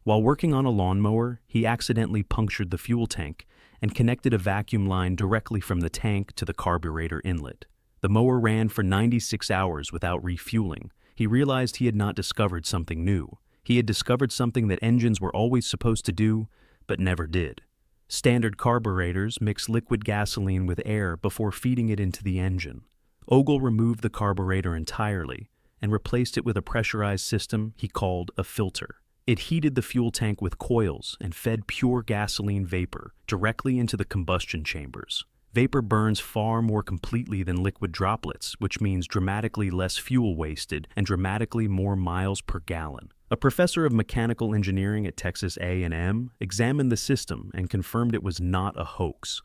S1: While working on a lawnmower, he accidentally punctured the fuel tank and connected a vacuum line directly from the tank to the carburetor inlet. The mower ran for 96 hours without refueling. He realized he had not discovered something new. He had discovered something that engines were always supposed to do, but never did. Standard carburetors mix liquid gasoline with air before feeding it into the engine. Ogle removed the carburetor entirely and replaced it with a pressurized system he called a filter. It heated the fuel tank with coils and fed pure gasoline vapor directly into the combustion chambers. Vapor burns far more completely than liquid droplets, which means dramatically less fuel wasted and dramatically more miles per gallon. A professor of mechanical engineering at Texas A&M examined the system and confirmed it was not a hoax.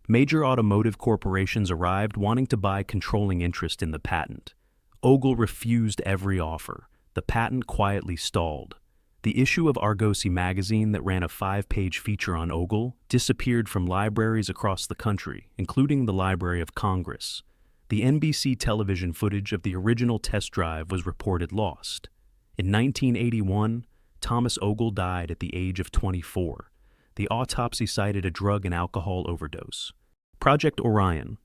S1: Major automotive corporations arrived wanting to buy controlling interest in the patent. Ogle refused every offer. The patent quietly stalled. The issue of Argosy magazine that ran a 5-page feature on Ogle disappeared from libraries across the country, including the Library of Congress. The NBC television footage of the original test drive was reported lost. In 1981, Thomas Ogle died at the age of 24. The autopsy cited a drug and alcohol overdose. Project Orion.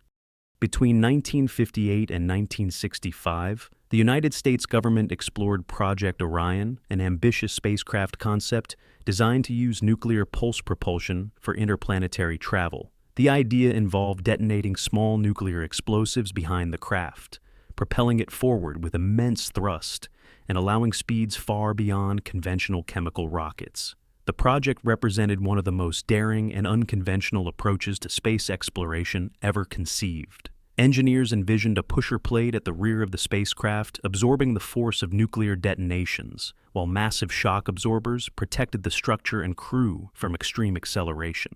S1: Between 1958 and 1965, the United States government explored Project Orion, an ambitious spacecraft concept designed to use nuclear pulse propulsion for interplanetary travel. The idea involved detonating small nuclear explosives behind the craft, propelling it forward with immense thrust, and allowing speeds far beyond conventional chemical rockets. The project represented one of the most daring and unconventional approaches to space exploration ever conceived. Engineers envisioned a pusher plate at the rear of the spacecraft absorbing the force of nuclear detonations, while massive shock absorbers protected the structure and crew from extreme acceleration.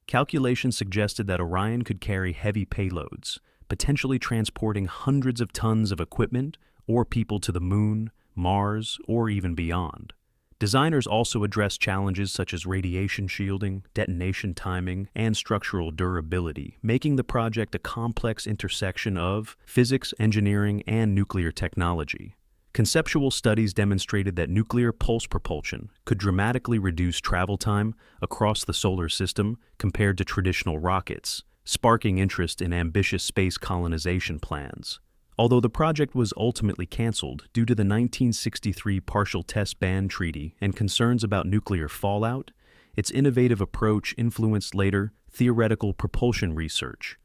S1: Calculations suggested that Orion could carry heavy payloads, potentially transporting hundreds of tons of equipment or people to the Moon, Mars, or even beyond. Designers also addressed challenges such as radiation shielding, detonation timing, and structural durability, making the project a complex intersection of physics, engineering, and nuclear technology. Conceptual studies demonstrated that nuclear pulse propulsion could dramatically reduce travel time across the solar system compared to traditional rockets, sparking interest in ambitious space colonization plans. Although the project was ultimately cancelled due to the 1963 Partial Test Ban Treaty and concerns about nuclear fallout, its innovative approach influenced later theoretical propulsion research.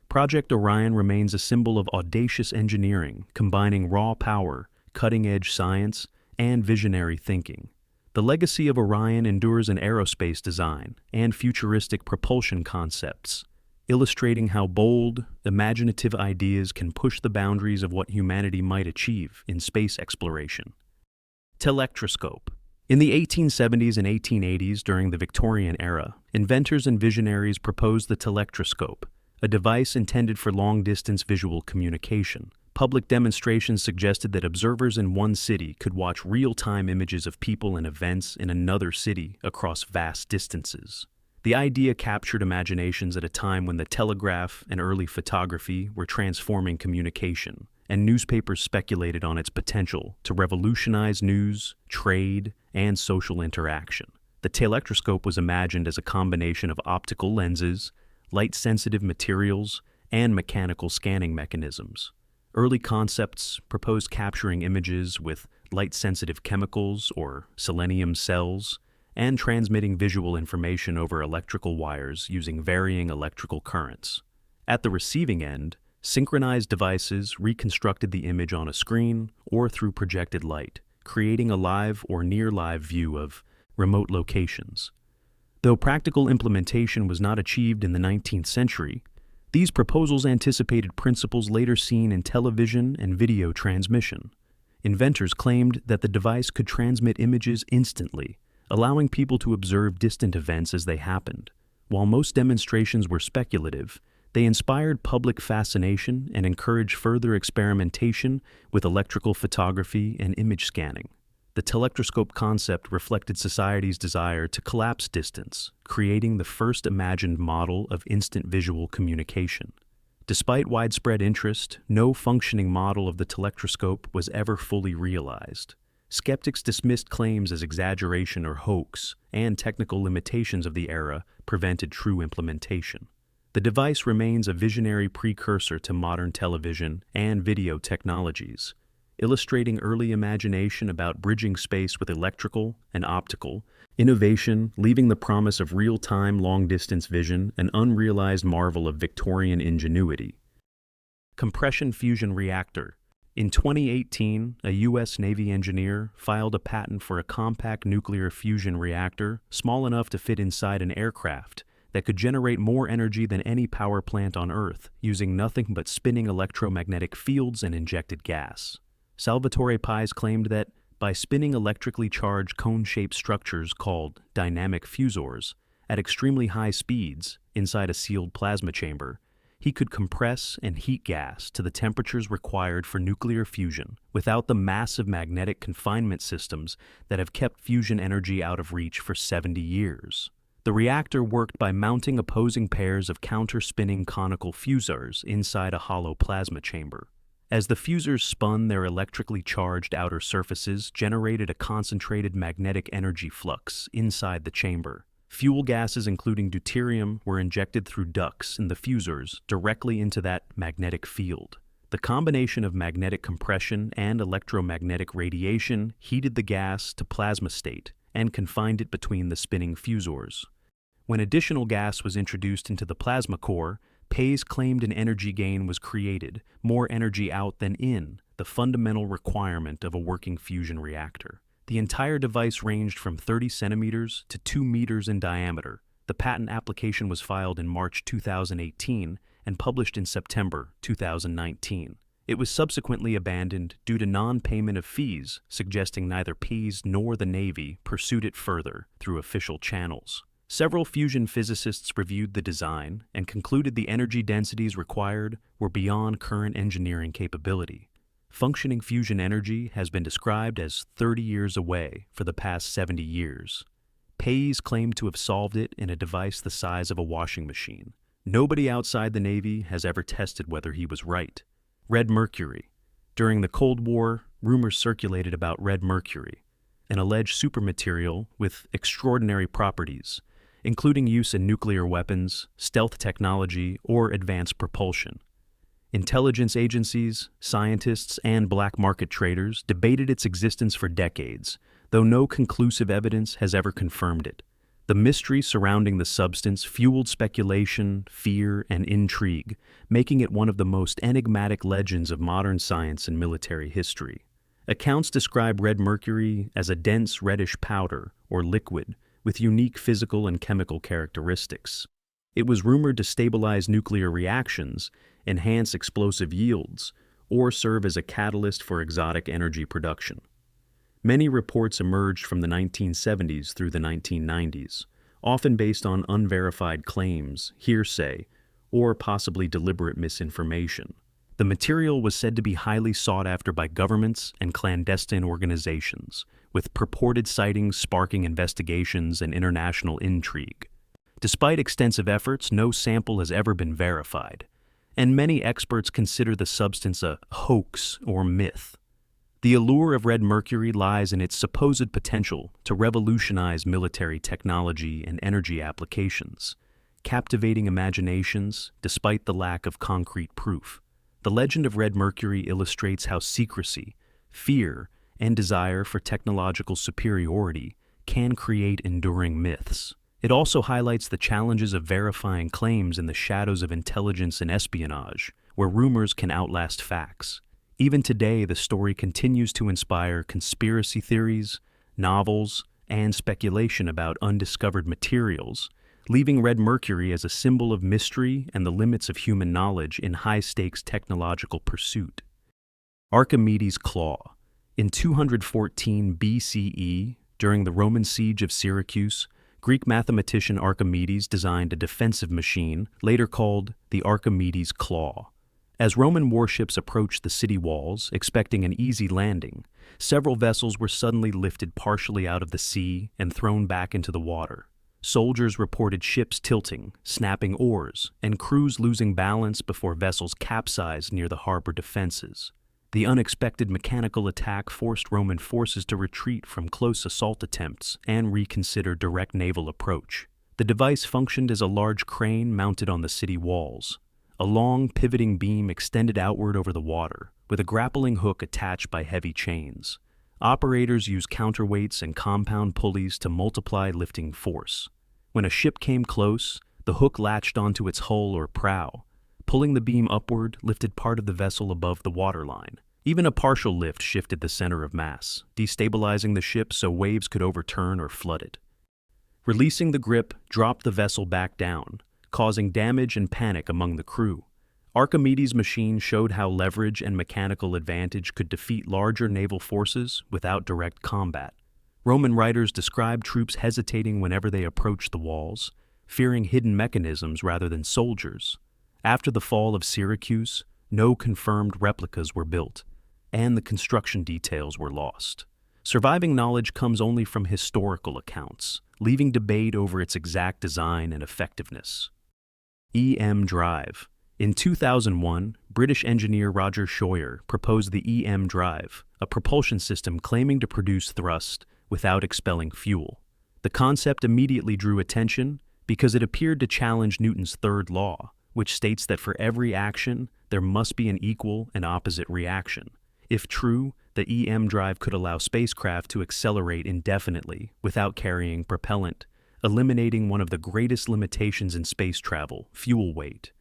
S1: Project Orion remains a symbol of audacious engineering, combining raw power, cutting-edge science, and visionary thinking. The legacy of Orion endures in aerospace design and futuristic propulsion concepts, illustrating how bold, imaginative ideas can push the boundaries of what humanity might achieve in space exploration. Telectroscope. In the 1870s and 1880s, during the Victorian era, inventors and visionaries proposed the telectroscope, a device intended for long-distance visual communication. Public demonstrations suggested that observers in one city could watch real-time images of people and events in another city across vast distances. The idea captured imaginations at a time when the telegraph and early photography were transforming communication, and newspapers speculated on its potential to revolutionize news, trade, and social interaction. The telectroscope was imagined as a combination of optical lenses, light-sensitive materials, and mechanical scanning mechanisms. Early concepts proposed capturing images with light-sensitive chemicals or selenium cells and transmitting visual information over electrical wires using varying electrical currents. At the receiving end, synchronized devices reconstructed the image on a screen or through projected light, creating a live or near-live view of remote locations. Though practical implementation was not achieved in the 19th century, these proposals anticipated principles later seen in television and video transmission. Inventors claimed that the device could transmit images instantly, allowing people to observe distant events as they happened. While most demonstrations were speculative, they inspired public fascination and encouraged further experimentation with electrical photography and image scanning. The telectroscope concept reflected society's desire to collapse distance, creating the first imagined model of instant visual communication. Despite widespread interest, no functioning model of the telectroscope was ever fully realized. Skeptics dismissed claims as exaggeration or hoax, and technical limitations of the era prevented true implementation. The device remains a visionary precursor to modern television and video technologies, illustrating early imagination about bridging space with electrical and optical innovation, leaving the promise of real-time long-distance vision an unrealized marvel of Victorian ingenuity. Compression fusion reactor. In 2018, a U.S. Navy engineer filed a patent for a compact nuclear fusion reactor small enough to fit inside an aircraft that could generate more energy than any power plant on Earth, using nothing but spinning electromagnetic fields and injected gas. Salvatore Pais claimed that by spinning electrically charged cone-shaped structures called dynamic fusors at extremely high speeds inside a sealed plasma chamber, he could compress and heat gas to the temperatures required for nuclear fusion without the massive magnetic confinement systems that have kept fusion energy out of reach for 70 years. The reactor worked by mounting opposing pairs of counter-spinning conical fusors inside a hollow plasma chamber. As the fusors spun, their electrically charged outer surfaces generated a concentrated magnetic energy flux inside the chamber. Fuel gases including deuterium were injected through ducts in the fusors directly into that magnetic field. The combination of magnetic compression and electromagnetic radiation heated the gas to plasma state and confined it between the spinning fusors. When additional gas was introduced into the plasma core, Pais claimed an energy gain was created, more energy out than in, the fundamental requirement of a working fusion reactor. The entire device ranged from 30 centimeters to 2 meters in diameter. The patent application was filed in March 2018 and published in September 2019. It was subsequently abandoned due to non-payment of fees, suggesting neither Pais nor the Navy pursued it further through official channels. Several fusion physicists reviewed the design and concluded the energy densities required were beyond current engineering capability. Functioning fusion energy has been described as 30 years away for the past 70 years. Pais claimed to have solved it in a device the size of a washing machine. Nobody outside the Navy has ever tested whether he was right. Red mercury. During the Cold War, rumors circulated about red mercury, an alleged supermaterial with extraordinary properties, including use in nuclear weapons, stealth technology, or advanced propulsion. Intelligence agencies, scientists, and black market traders debated its existence for decades, though no conclusive evidence has ever confirmed it. The mystery surrounding the substance fueled speculation, fear, and intrigue, making it one of the most enigmatic legends of modern science and military history. Accounts describe red mercury as a dense reddish powder, or liquid, with unique physical and chemical characteristics. It was rumored to stabilize nuclear reactions, enhance explosive yields, or serve as a catalyst for exotic energy production. Many reports emerged from the 1970s through the 1990s, often based on unverified claims, hearsay, or possibly deliberate misinformation. The material was said to be highly sought after by governments and clandestine organizations, with purported sightings sparking investigations and international intrigue. Despite extensive efforts, no sample has ever been verified, and many experts consider the substance a hoax or myth. The allure of red mercury lies in its supposed potential to revolutionize military technology and energy applications, captivating imaginations despite the lack of concrete proof. The legend of red mercury illustrates how secrecy, fear, and desire for technological superiority can create enduring myths. It also highlights the challenges of verifying claims in the shadows of intelligence and espionage, where rumors can outlast facts. Even today, the story continues to inspire conspiracy theories, novels, and speculation about undiscovered materials, leaving red mercury as a symbol of mystery and the limits of human knowledge in high-stakes technological pursuit. Archimedes' Claw. In 214 BCE, during the Roman siege of Syracuse, Greek mathematician Archimedes designed a defensive machine, later called the Archimedes' Claw. As Roman warships approached the city walls, expecting an easy landing, several vessels were suddenly lifted partially out of the sea and thrown back into the water. Soldiers reported ships tilting, snapping oars, and crews losing balance before vessels capsized near the harbor defenses. The unexpected mechanical attack forced Roman forces to retreat from close assault attempts and reconsider direct naval approach. The device functioned as a large crane mounted on the city walls. A long, pivoting beam extended outward over the water, with a grappling hook attached by heavy chains. Operators used counterweights and compound pulleys to multiply lifting force. When a ship came close, the hook latched onto its hull or prow. Pulling the beam upward lifted part of the vessel above the waterline. Even a partial lift shifted the center of mass, destabilizing the ship so waves could overturn or flood it. Releasing the grip dropped the vessel back down, causing damage and panic among the crew. Archimedes' machine showed how leverage and mechanical advantage could defeat larger naval forces without direct combat. Roman writers described troops hesitating whenever they approached the walls, fearing hidden mechanisms rather than soldiers. After the fall of Syracuse, no confirmed replicas were built, and the construction details were lost. Surviving knowledge comes only from historical accounts, leaving debate over its exact design and effectiveness. EM drive. In 2001, British engineer Roger Scheuer proposed the EM drive, a propulsion system claiming to produce thrust without expelling fuel. The concept immediately drew attention because it appeared to challenge Newton's third law, which states that for every action, there must be an equal and opposite reaction. If true, the EM drive could allow spacecraft to accelerate indefinitely without carrying propellant, eliminating one of the greatest limitations in space travel, fuel weight.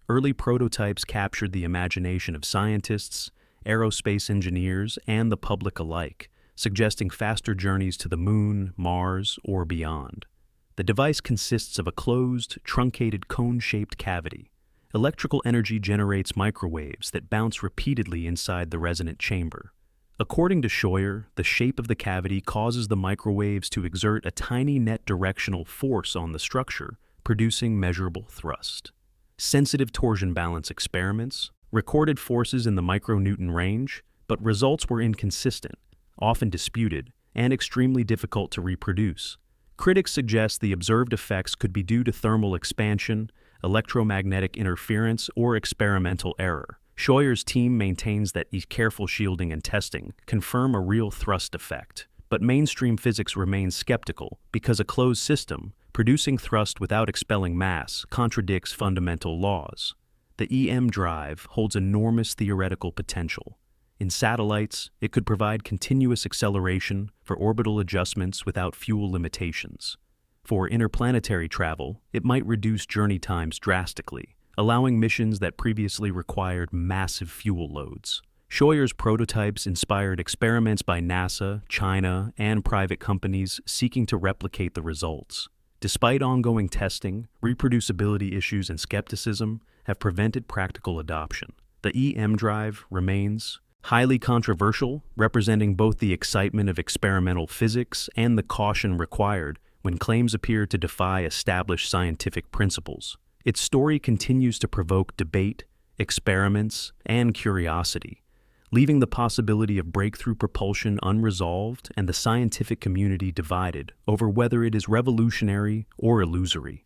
S1: Early prototypes captured the imagination of scientists, aerospace engineers, and the public alike, suggesting faster journeys to the Moon, Mars, or beyond. The device consists of a closed, truncated cone-shaped cavity. Electrical energy generates microwaves that bounce repeatedly inside the resonant chamber. According to Scheuer, the shape of the cavity causes the microwaves to exert a tiny net directional force on the structure, producing measurable thrust. Sensitive torsion balance experiments recorded forces in the micronewton range, but results were inconsistent, often disputed, and extremely difficult to reproduce. Critics suggest the observed effects could be due to thermal expansion, electromagnetic interference, or experimental error. Scheuer's team maintains that careful shielding and testing confirm a real thrust effect, but mainstream physics remains skeptical because a closed system, producing thrust without expelling mass, contradicts fundamental laws. The EM drive holds enormous theoretical potential. In satellites, it could provide continuous acceleration for orbital adjustments without fuel limitations. For interplanetary travel, it might reduce journey times drastically, allowing missions that previously required massive fuel loads. Scheuer's prototypes inspired experiments by NASA, China, and private companies seeking to replicate the results. Despite ongoing testing, reproducibility issues and skepticism have prevented practical adoption. The EM drive remains highly controversial, representing both the excitement of experimental physics and the caution required when claims appear to defy established scientific principles. Its story continues to provoke debate, experiments, and curiosity, leaving the possibility of breakthrough propulsion unresolved and the scientific community divided over whether it is revolutionary or illusory.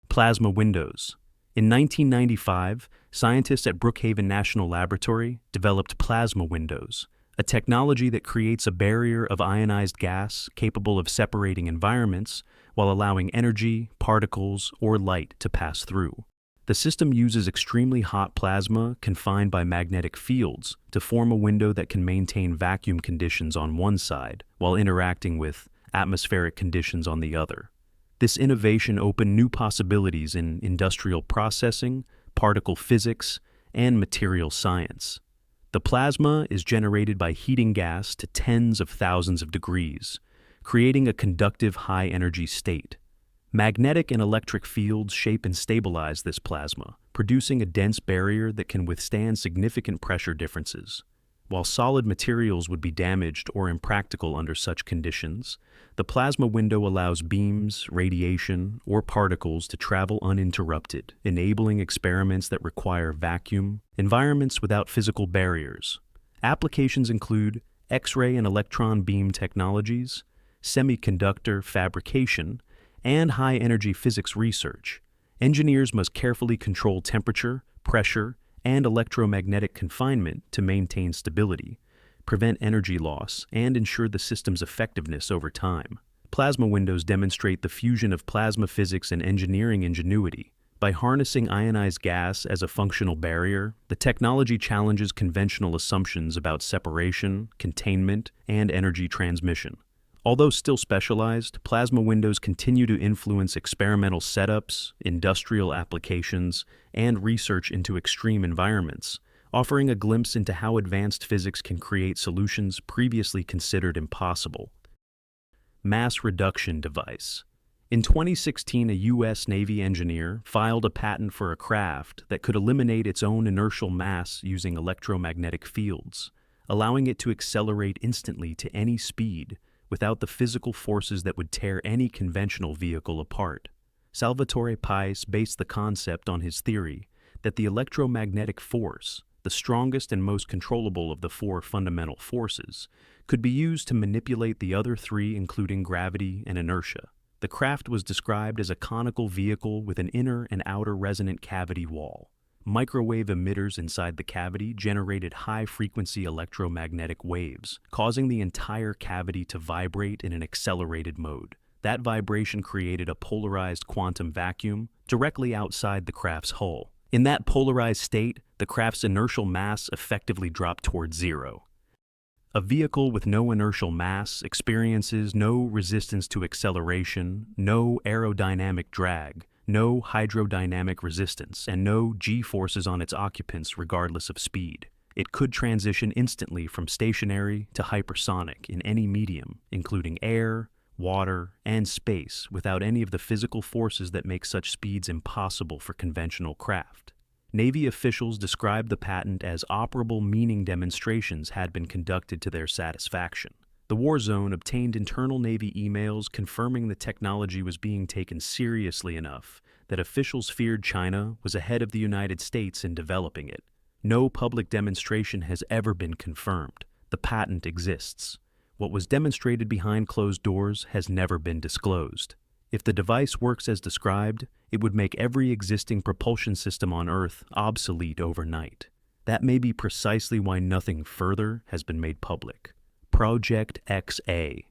S1: Plasma windows. In 1995, scientists at Brookhaven National Laboratory developed plasma windows, a technology that creates a barrier of ionized gas capable of separating environments while allowing energy, particles, or light to pass through. The system uses extremely hot plasma confined by magnetic fields to form a window that can maintain vacuum conditions on one side while interacting with atmospheric conditions on the other. This innovation opened new possibilities in industrial processing, particle physics, and material science. The plasma is generated by heating gas to tens of thousands of degrees, creating a conductive high-energy state. Magnetic and electric fields shape and stabilize this plasma, producing a dense barrier that can withstand significant pressure differences. While solid materials would be damaged or impractical under such conditions, the plasma window allows beams, radiation, or particles to travel uninterrupted, enabling experiments that require vacuum, environments without physical barriers. Applications include X-ray and electron beam technologies, semiconductor fabrication, and high-energy physics research. Engineers must carefully control temperature, pressure, and electromagnetic confinement to maintain stability, prevent energy loss, and ensure the system's effectiveness over time. Plasma windows demonstrate the fusion of plasma physics and engineering ingenuity. By harnessing ionized gas as a functional barrier, the technology challenges conventional assumptions about separation, containment, and energy transmission. Although still specialized, plasma windows continue to influence experimental setups, industrial applications, and research into extreme environments, offering a glimpse into how advanced physics can create solutions previously considered impossible. Mass reduction device. In 2016, a U.S. Navy engineer filed a patent for a craft that could eliminate its own inertial mass using electromagnetic fields, allowing it to accelerate instantly to any speed without the physical forces that would tear any conventional vehicle apart. Salvatore Pais based the concept on his theory that the electromagnetic force, the strongest and most controllable of the four fundamental forces, could be used to manipulate the other three, including gravity and inertia. The craft was described as a conical vehicle with an inner and outer resonant cavity wall. Microwave emitters inside the cavity generated high-frequency electromagnetic waves, causing the entire cavity to vibrate in an accelerated mode. That vibration created a polarized quantum vacuum directly outside the craft's hull. In that polarized state, the craft's inertial mass effectively dropped towards zero. A vehicle with no inertial mass experiences no resistance to acceleration, no aerodynamic drag, no hydrodynamic resistance, and no g-forces on its occupants regardless of speed. It could transition instantly from stationary to hypersonic in any medium, including air, water, and space, without any of the physical forces that make such speeds impossible for conventional craft. Navy officials described the patent as operable, meaning demonstrations had been conducted to their satisfaction. The war zone obtained internal Navy emails confirming the technology was being taken seriously enough that officials feared China was ahead of the United States in developing it. No public demonstration has ever been confirmed. The patent exists. What was demonstrated behind closed doors has never been disclosed. If the device works as described, it would make every existing propulsion system on Earth obsolete overnight. That may be precisely why nothing further has been made public. Project XA.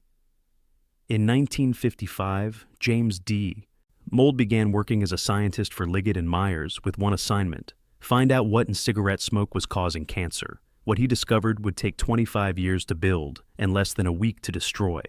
S1: In 1955, James D. Mould began working as a scientist for Liggett and Myers with one assignment: find out what in cigarette smoke was causing cancer. What he discovered would take 25 years to build and less than a week to destroy.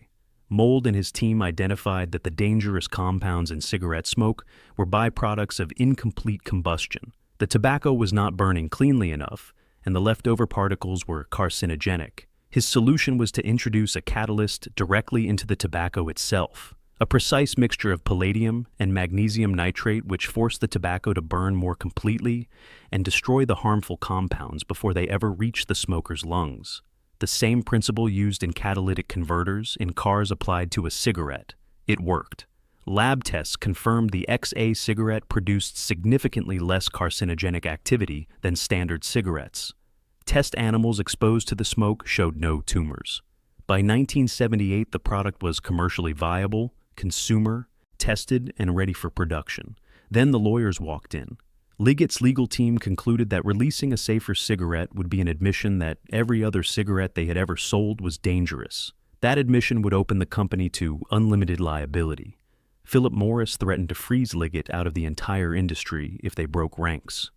S1: Mold and his team identified that the dangerous compounds in cigarette smoke were byproducts of incomplete combustion. The tobacco was not burning cleanly enough, and the leftover particles were carcinogenic. His solution was to introduce a catalyst directly into the tobacco itself, a precise mixture of palladium and magnesium nitrate which forced the tobacco to burn more completely and destroy the harmful compounds before they ever reached the smoker's lungs. The same principle used in catalytic converters in cars applied to a cigarette. It worked. Lab tests confirmed the XA cigarette produced significantly less carcinogenic activity than standard cigarettes. Test animals exposed to the smoke showed no tumors. By 1978, the product was commercially viable, consumer, tested, and ready for production. Then the lawyers walked in. Liggett's legal team concluded that releasing a safer cigarette would be an admission that every other cigarette they had ever sold was dangerous. That admission would open the company to unlimited liability. Philip Morris threatened to freeze Liggett out of the entire industry if they broke ranks.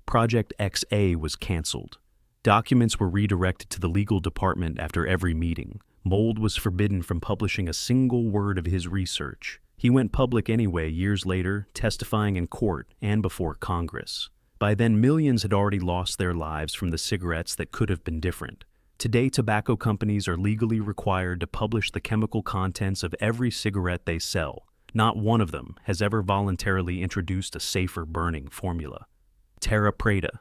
S1: Project XA was canceled. Documents were redirected to the legal department after every meeting. Mold was forbidden from publishing a single word of his research. He went public anyway years later, testifying in court and before Congress. By then, millions had already lost their lives from the cigarettes that could have been different. Today, tobacco companies are legally required to publish the chemical contents of every cigarette they sell. Not one of them has ever voluntarily introduced a safer burning formula. Terra Preta.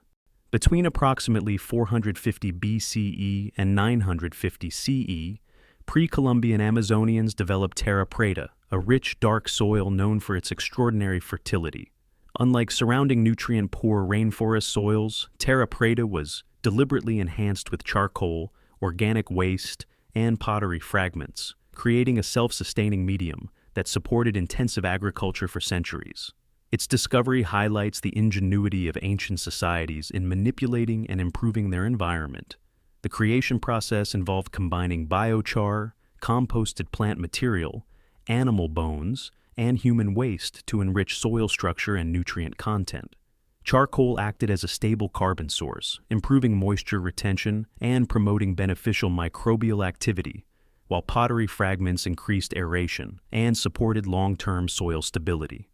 S1: Between approximately 450 BCE and 950 CE, pre-Columbian Amazonians developed Terra Preta, a rich, dark soil known for its extraordinary fertility. Unlike surrounding nutrient-poor rainforest soils, Terra Preta was deliberately enhanced with charcoal, organic waste, and pottery fragments, creating a self-sustaining medium that supported intensive agriculture for centuries. Its discovery highlights the ingenuity of ancient societies in manipulating and improving their environment. The creation process involved combining biochar, composted plant material, animal bones, and human waste to enrich soil structure and nutrient content. Charcoal acted as a stable carbon source, improving moisture retention and promoting beneficial microbial activity, while pottery fragments increased aeration and supported long-term soil stability.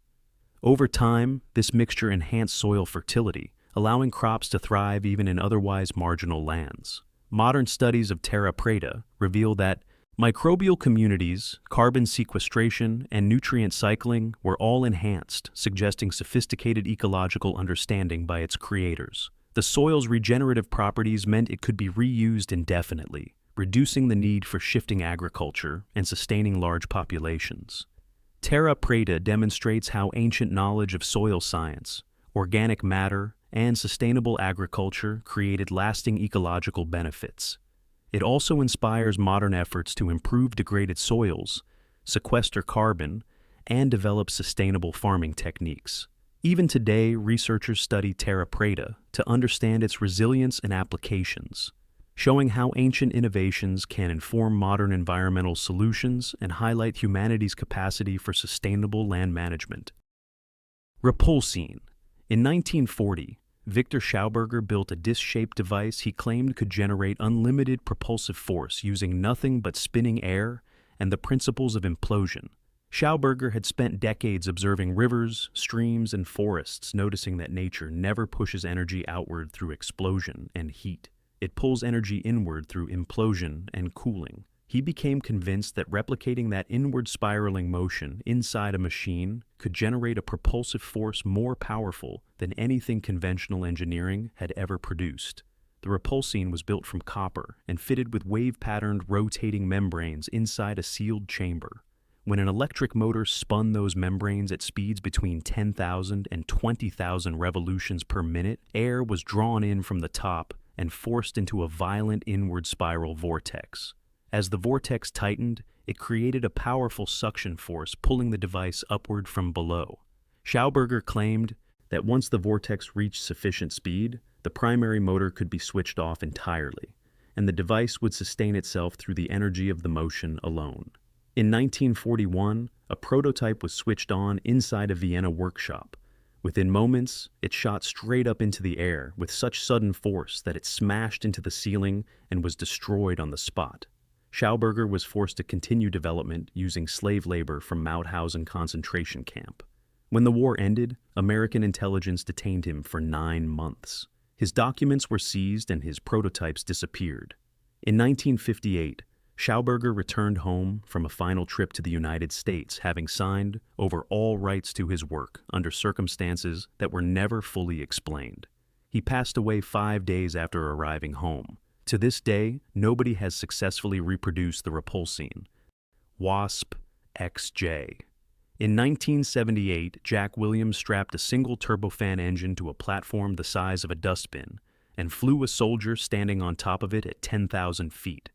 S1: Over time, this mixture enhanced soil fertility, allowing crops to thrive even in otherwise marginal lands. Modern studies of Terra Preta reveal that microbial communities, carbon sequestration, and nutrient cycling were all enhanced, suggesting sophisticated ecological understanding by its creators. The soil's regenerative properties meant it could be reused indefinitely, reducing the need for shifting agriculture and sustaining large populations. Terra Preta demonstrates how ancient knowledge of soil science, organic matter, and sustainable agriculture created lasting ecological benefits. It also inspires modern efforts to improve degraded soils, sequester carbon, and develop sustainable farming techniques. Even today, researchers study Terra Preta to understand its resilience and applications, showing how ancient innovations can inform modern environmental solutions and highlight humanity's capacity for sustainable land management. Repulsine. In 1940, Victor Schauberger built a disc-shaped device he claimed could generate unlimited propulsive force using nothing but spinning air and the principles of implosion. Schauberger had spent decades observing rivers, streams, and forests, noticing that nature never pushes energy outward through explosion and heat. It pulls energy inward through implosion and cooling. He became convinced that replicating that inward spiraling motion inside a machine could generate a propulsive force more powerful than anything conventional engineering had ever produced. The repulsine was built from copper and fitted with wave-patterned rotating membranes inside a sealed chamber. When an electric motor spun those membranes at speeds between 10,000 and 20,000 revolutions per minute, air was drawn in from the top and forced into a violent inward spiral vortex. As the vortex tightened, it created a powerful suction force pulling the device upward from below. Schauberger claimed that once the vortex reached sufficient speed, the primary motor could be switched off entirely, and the device would sustain itself through the energy of the motion alone. In 1941, a prototype was switched on inside a Vienna workshop. Within moments, it shot straight up into the air with such sudden force that it smashed into the ceiling and was destroyed on the spot. Schauberger was forced to continue development using slave labor from Mauthausen concentration camp. When the war ended, American intelligence detained him for 9 months. His documents were seized and his prototypes disappeared. In 1958, Schauberger returned home from a final trip to the United States, having signed over all rights to his work under circumstances that were never fully explained. He passed away 5 days after arriving home. To this day, nobody has successfully reproduced the repulsine, Wasp XJ. In 1978, Jack Williams strapped a single turbofan engine to a platform the size of a dustbin and flew a soldier standing on top of it at 10,000 feet.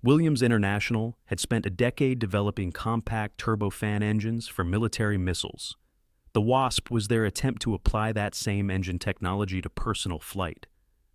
S1: Williams International had spent a decade developing compact turbofan engines for military missiles. The Wasp was their attempt to apply that same engine technology to personal flight.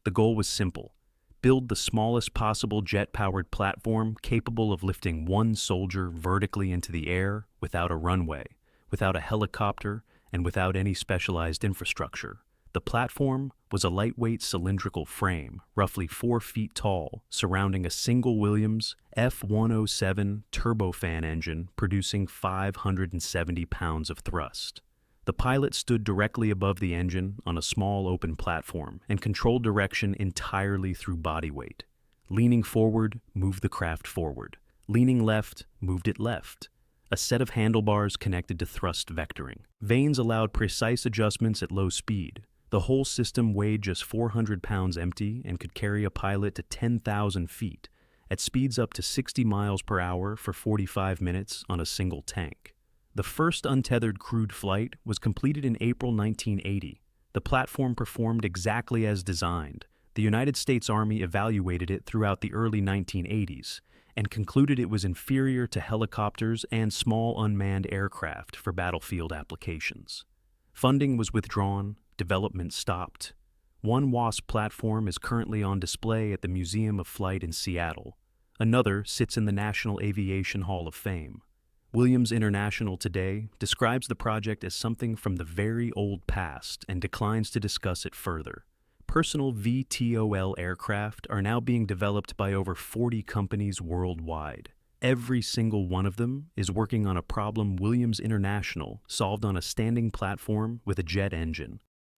S1: The goal was simple: build the smallest possible jet-powered platform capable of lifting one soldier vertically into the air without a runway, without a helicopter, and without any specialized infrastructure. The platform was a lightweight cylindrical frame, roughly 4 feet tall, surrounding a single Williams F-107 turbofan engine producing 570 pounds of thrust. The pilot stood directly above the engine on a small open platform and controlled direction entirely through body weight. Leaning forward moved the craft forward. Leaning left moved it left. A set of handlebars connected to thrust vectoring. Vanes allowed precise adjustments at low speed. The whole system weighed just 400 pounds empty and could carry a pilot to 10,000 feet at speeds up to 60 miles per hour for 45 minutes on a single tank. The first untethered crewed flight was completed in April 1980. The platform performed exactly as designed. The United States Army evaluated it throughout the early 1980s and concluded it was inferior to helicopters and small unmanned aircraft for battlefield applications. Funding was withdrawn, development stopped. One Wasp platform is currently on display at the Museum of Flight in Seattle. Another sits in the National Aviation Hall of Fame. Williams International today describes the project as something from the very old past and declines to discuss it further. Personal VTOL aircraft are now being developed by over 40 companies worldwide. Every single one of them is working on a problem Williams International solved on a standing platform with a jet engine.